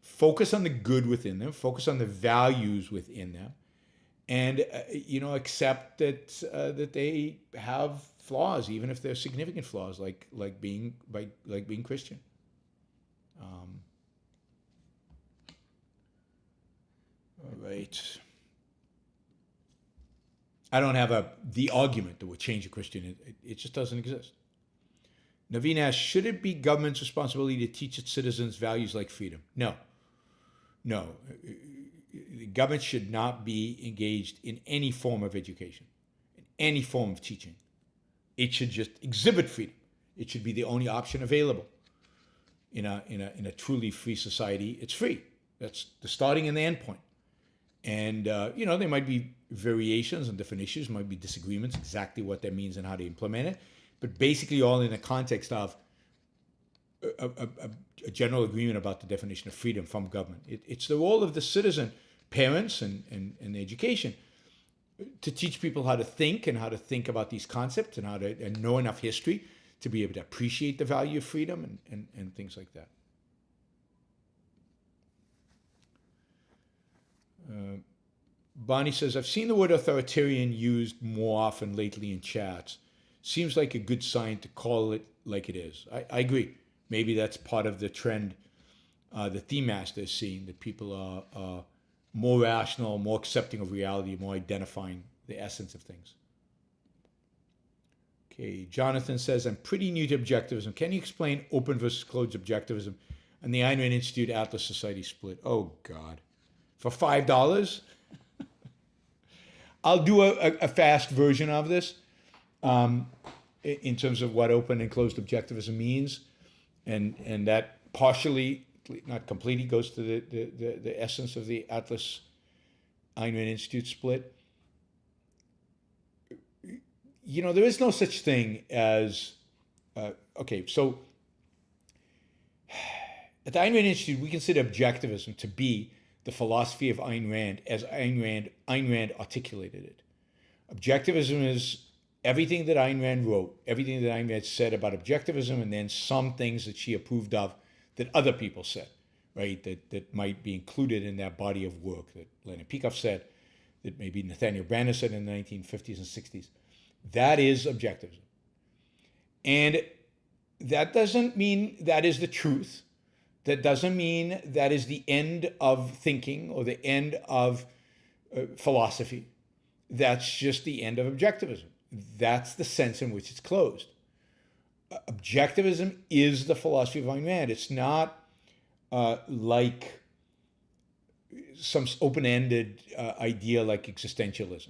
S1: Focus on the good within them, focus on the values within them, and accept that they have flaws, even if they're significant flaws, like being Christian. All right. I don't have the argument that would change a Christian. It just doesn't exist. Naveen asks, should it be government's responsibility to teach its citizens values like freedom? No. No. The government should not be engaged in any form of education, in any form of teaching. It should just exhibit freedom. It should be the only option available. In a truly free society, it's free. That's the starting and the end point. And, there might be variations on different issues, might be disagreements, exactly what that means and how to implement it. But basically all in the context of a general agreement about the definition of freedom from government. It's the role of the citizen, parents and education, to teach people how to think and how to think about these concepts and how to know enough history to be able to appreciate the value of freedom and things like that. Bonnie says, I've seen the word authoritarian used more often lately in chats. Seems like a good sign to call it like it is. I agree. Maybe that's part of the trend the Theme Master is seeing, that people are more rational, more accepting of reality, more identifying the essence of things. Okay, Jonathan says, I'm pretty new to objectivism. Can you explain open versus closed objectivism and the Ayn Rand Institute Atlas Society split? Oh, God. For $5? I'll do a fast version of this in terms of what open and closed objectivism means. And that partially, not completely, goes to the essence of the Atlas Ayn Rand Institute split. There is no such thing as, so at the Ayn Rand Institute, we consider objectivism to be the philosophy of Ayn Rand as Ayn Rand articulated it. Objectivism is everything that Ayn Rand wrote, everything that Ayn Rand said about objectivism, and then some things that she approved of that other people said, right, that might be included in that body of work that Leonard Peikoff said, that maybe Nathaniel Branden said in the 1950s and 60s. That is objectivism. And that doesn't mean that is the truth. That doesn't mean that is the end of thinking or the end of philosophy. That's just the end of objectivism. That's the sense in which it's closed. Objectivism is the philosophy of Ayn Rand. It's not like some open-ended idea like existentialism,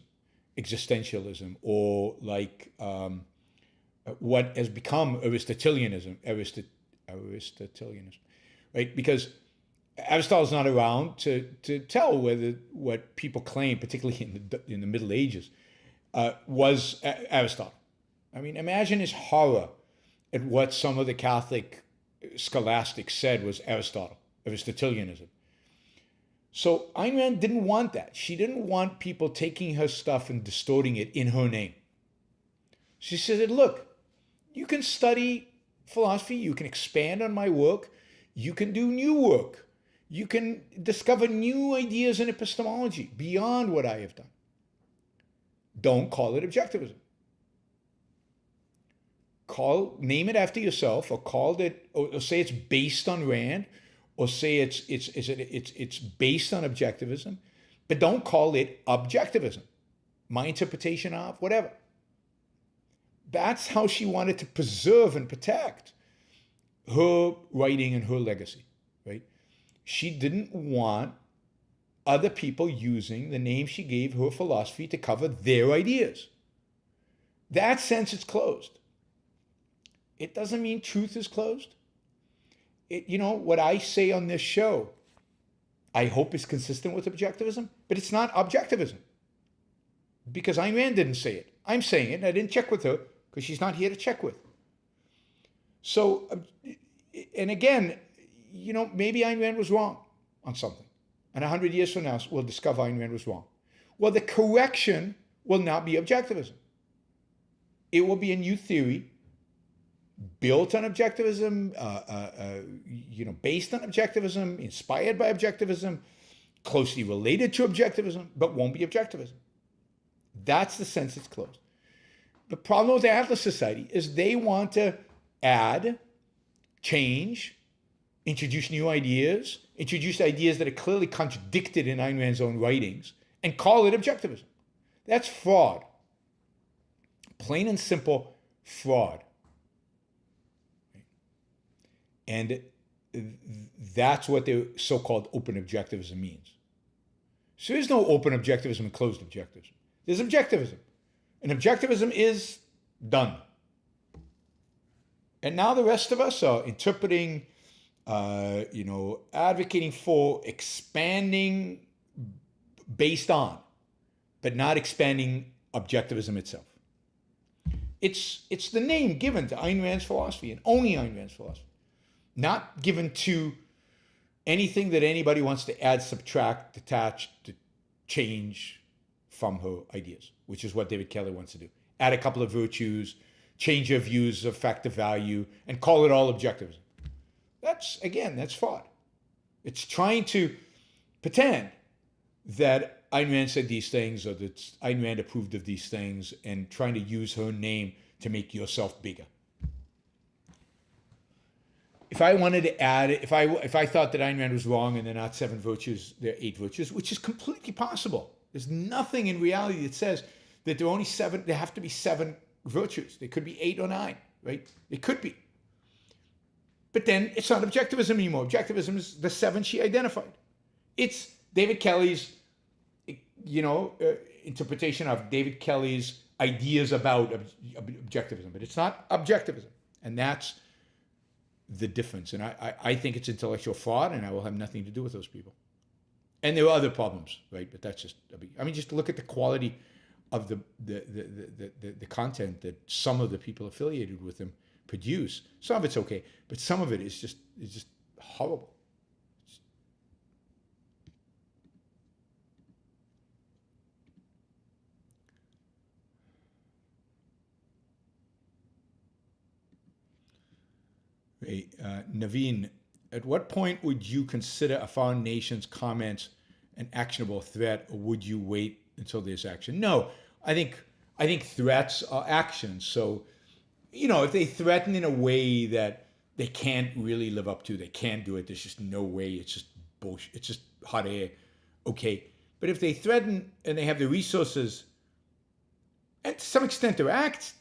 S1: or like what has become Aristotelianism, right? Because Aristotle's not around to tell whether what people claim, particularly in the Middle Ages, was Aristotle. I mean, imagine his horror at what some of the Catholic scholastics said was Aristotle, Aristotelianism. So Ayn Rand didn't want that. She didn't want people taking her stuff and distorting it in her name. She said, look, you can study philosophy, you can expand on my work, you can do new work, you can discover new ideas in epistemology beyond what I have done. Don't call it objectivism. Name it after yourself, or or say it's based on Rand, or say it's based on objectivism, but don't call it objectivism. My interpretation of whatever. That's how she wanted to preserve and protect her writing and her legacy, right? She didn't want other people using the name she gave her philosophy to cover their ideas. That sense it's closed. It doesn't mean truth is closed. What I say on this show, I hope is consistent with objectivism, but it's not objectivism. Because Ayn Rand didn't say it. I'm saying it, and I didn't check with her, because she's not here to check with. So, and again, maybe Ayn Rand was wrong on something. And 100 years from now, we'll discover Ayn Rand was wrong. Well, the correction will not be objectivism. It will be a new theory built on objectivism, based on objectivism, inspired by objectivism, closely related to objectivism, but won't be objectivism. That's the sense it's closed. The problem with the Atlas Society is they want to add, change, introduce new ideas, introduce ideas that are clearly contradicted in Ayn Rand's own writings, and call it objectivism. That's fraud. Plain and simple fraud. And that's what the so-called open objectivism means. So there's no open objectivism and closed objectivism. There's objectivism. And objectivism is done. And now the rest of us are interpreting, advocating for expanding based on, but not expanding objectivism itself. It's the name given to Ayn Rand's philosophy, and only Ayn Rand's philosophy. Not given to anything that anybody wants to add, subtract, detach, to change from her ideas, which is what David Kelly wants to do. Add a couple of virtues, change your views of factor value, and call it all objectivism. That's fraud. It's trying to pretend that Ayn Rand said these things, or that Ayn Rand approved of these things, and trying to use her name to make yourself bigger. If I wanted to add, if I thought that Ayn Rand was wrong and they're not 7 virtues, they're 8 virtues, which is completely possible. There's nothing in reality that says that there are only 7, there have to be 7 virtues. They could be 8 or 9, right? It could be. But then it's not objectivism anymore. Objectivism is the 7 she identified. It's David Kelly's, interpretation of David Kelly's ideas about objectivism, but it's not objectivism. And that's the difference. And I think it's intellectual fraud, and I will have nothing to do with those people. And there are other problems, right? But that's just, just look at the quality of the content that some of the people affiliated with them produce. Some of it's okay, but some of it is just horrible. Naveen, at what point would you consider a foreign nation's comments an actionable threat, or would you wait until there's action? No, I think threats are actions. So, if they threaten in a way that they can't really live up to, they can't do it, there's just no way, it's just bullshit, it's just hot air, okay. But if they threaten and they have the resources, and to some extent they act,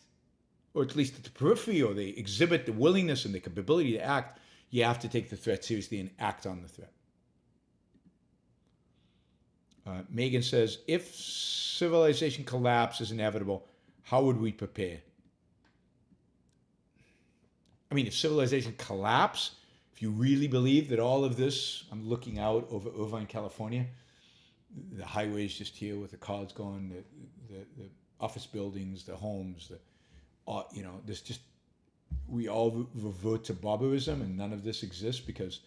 S1: or at least at the periphery, or they exhibit the willingness and the capability to act, you have to take the threat seriously and act on the threat. Megan says, if civilization collapse is inevitable, how would we prepare? If civilization collapse, if you really believe that all of this, I'm looking out over Irvine, California, the highways just here with the cars going, the office buildings, the homes, this just, we all revert to barbarism and none of this exists because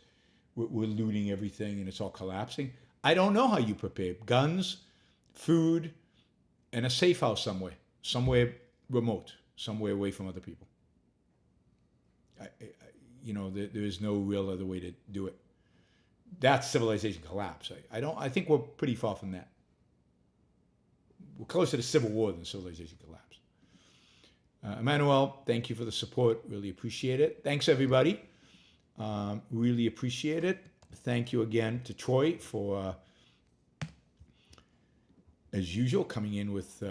S1: we're looting everything and it's all collapsing. I don't know how you prepare. Guns, food, and a safe house somewhere remote, somewhere away from other people. There is no real other way to do it. That's civilization collapse. I think we're pretty far from that. We're closer to civil war than civilization collapse. Emmanuel, thank you for the support. Really appreciate it. Thanks, everybody. Really appreciate it. Thank you again to Troy for, as usual, coming in with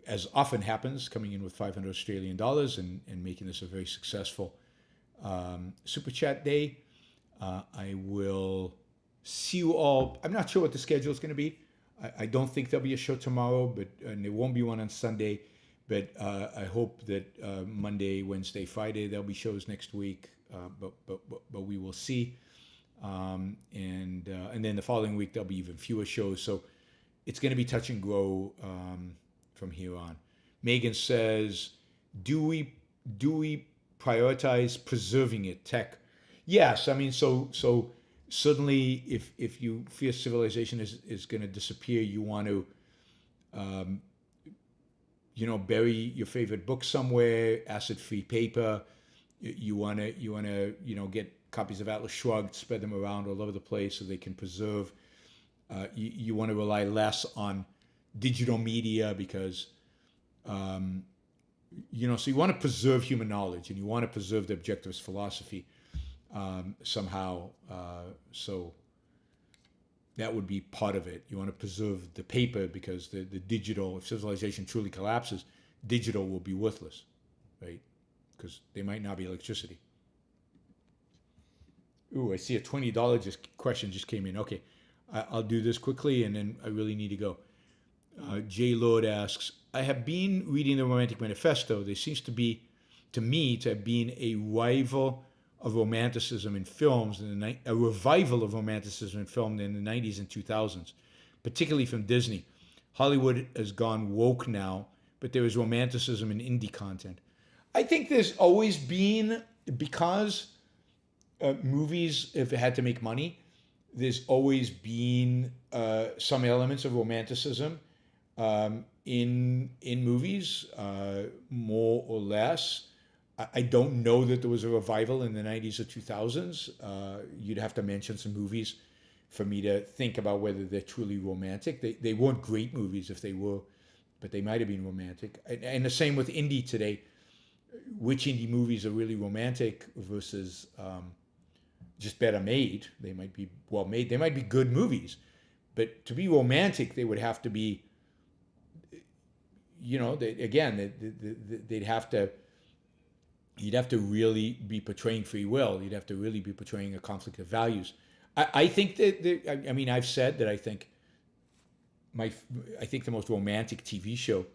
S1: as often happens, coming in with 500 Australian dollars and making this a very successful Super Chat day. I will see you all. I'm not sure what the schedule is going to be. I don't think there'll be a show tomorrow, and there won't be one on Sunday. But I hope that Monday, Wednesday, Friday, there'll be shows next week. But we will see. And then the following week there'll be even fewer shows. So it's going to be touch and grow from here on. Megan says, "Do we prioritize preserving it, tech?" Yes, so certainly if you fear civilization is going to disappear, you want to bury your favorite book somewhere, acid-free paper. You want to get copies of Atlas Shrugged, spread them around all over the place so they can preserve. You want to rely less on digital media because, so you want to preserve human knowledge and you want to preserve the objectivist philosophy somehow. So that would be part of it. You want to preserve the paper because the digital, if civilization truly collapses, digital will be worthless, right? Because there might not be electricity. Ooh, I see a $20 question just came in. Okay, I'll do this quickly, and then I really need to go. J. Lord asks, I have been reading the Romantic Manifesto. There seems to be, to me, to have been a rival of romanticism in films, a revival of romanticism in film in the 90s and 2000s, particularly from Disney. Hollywood has gone woke now, but there is romanticism in indie content. I think there's always been, because movies, if it had to make money, there's always been some elements of romanticism in movies, more or less. I don't know that there was a revival in the 90s or 2000s. You'd have to mention some movies for me to think about whether they're truly romantic. They weren't great movies if they were, but they might have been romantic. And the same with indie today. Which indie movies are really romantic versus just better made? They might be well made. They might be good movies, but to be romantic, they would have to be, they'd have to, you'd have to really be portraying free will. You'd have to really be portraying a conflict of values. I think that, I've said that I think the most romantic TV show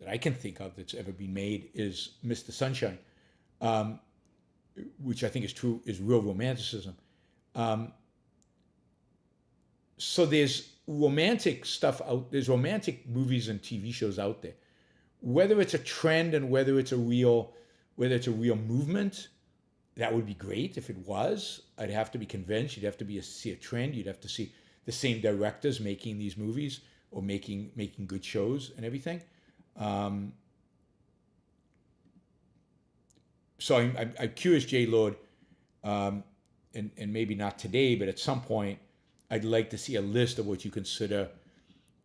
S1: that I can think of that's ever been made is Mr. Sunshine, which I think is true, is real romanticism. So there's romantic stuff there's romantic movies and TV shows out there. Whether it's a trend and whether it's a real movement, that would be great if it was. I'd have to be convinced. You'd have to see a trend. You'd have to see the same directors making these movies or making good shows and everything. So I'm curious, J. Lord, and maybe not today, but at some point, I'd like to see a list of what you consider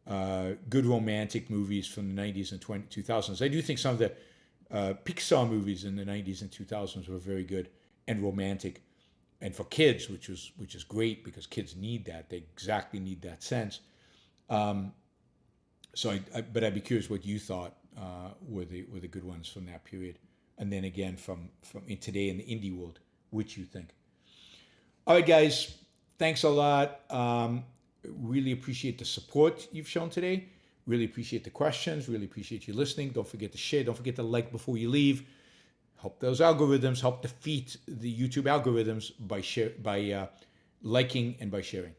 S1: good romantic movies from the 90s and 2000s. I do think some of the Pixar movies in the 90s and 2000s were very good and romantic, and for kids, which is great because kids need that. They exactly need that sense. But I'd be curious what you thought were the good ones from that period, and then again from in today in the indie world, which you think. All right, guys, thanks a lot. Really appreciate the support you've shown today. Really appreciate the questions. Really appreciate you listening. Don't forget to share. Don't forget to like before you leave. Help those algorithms. Help defeat the YouTube algorithms by liking and by sharing.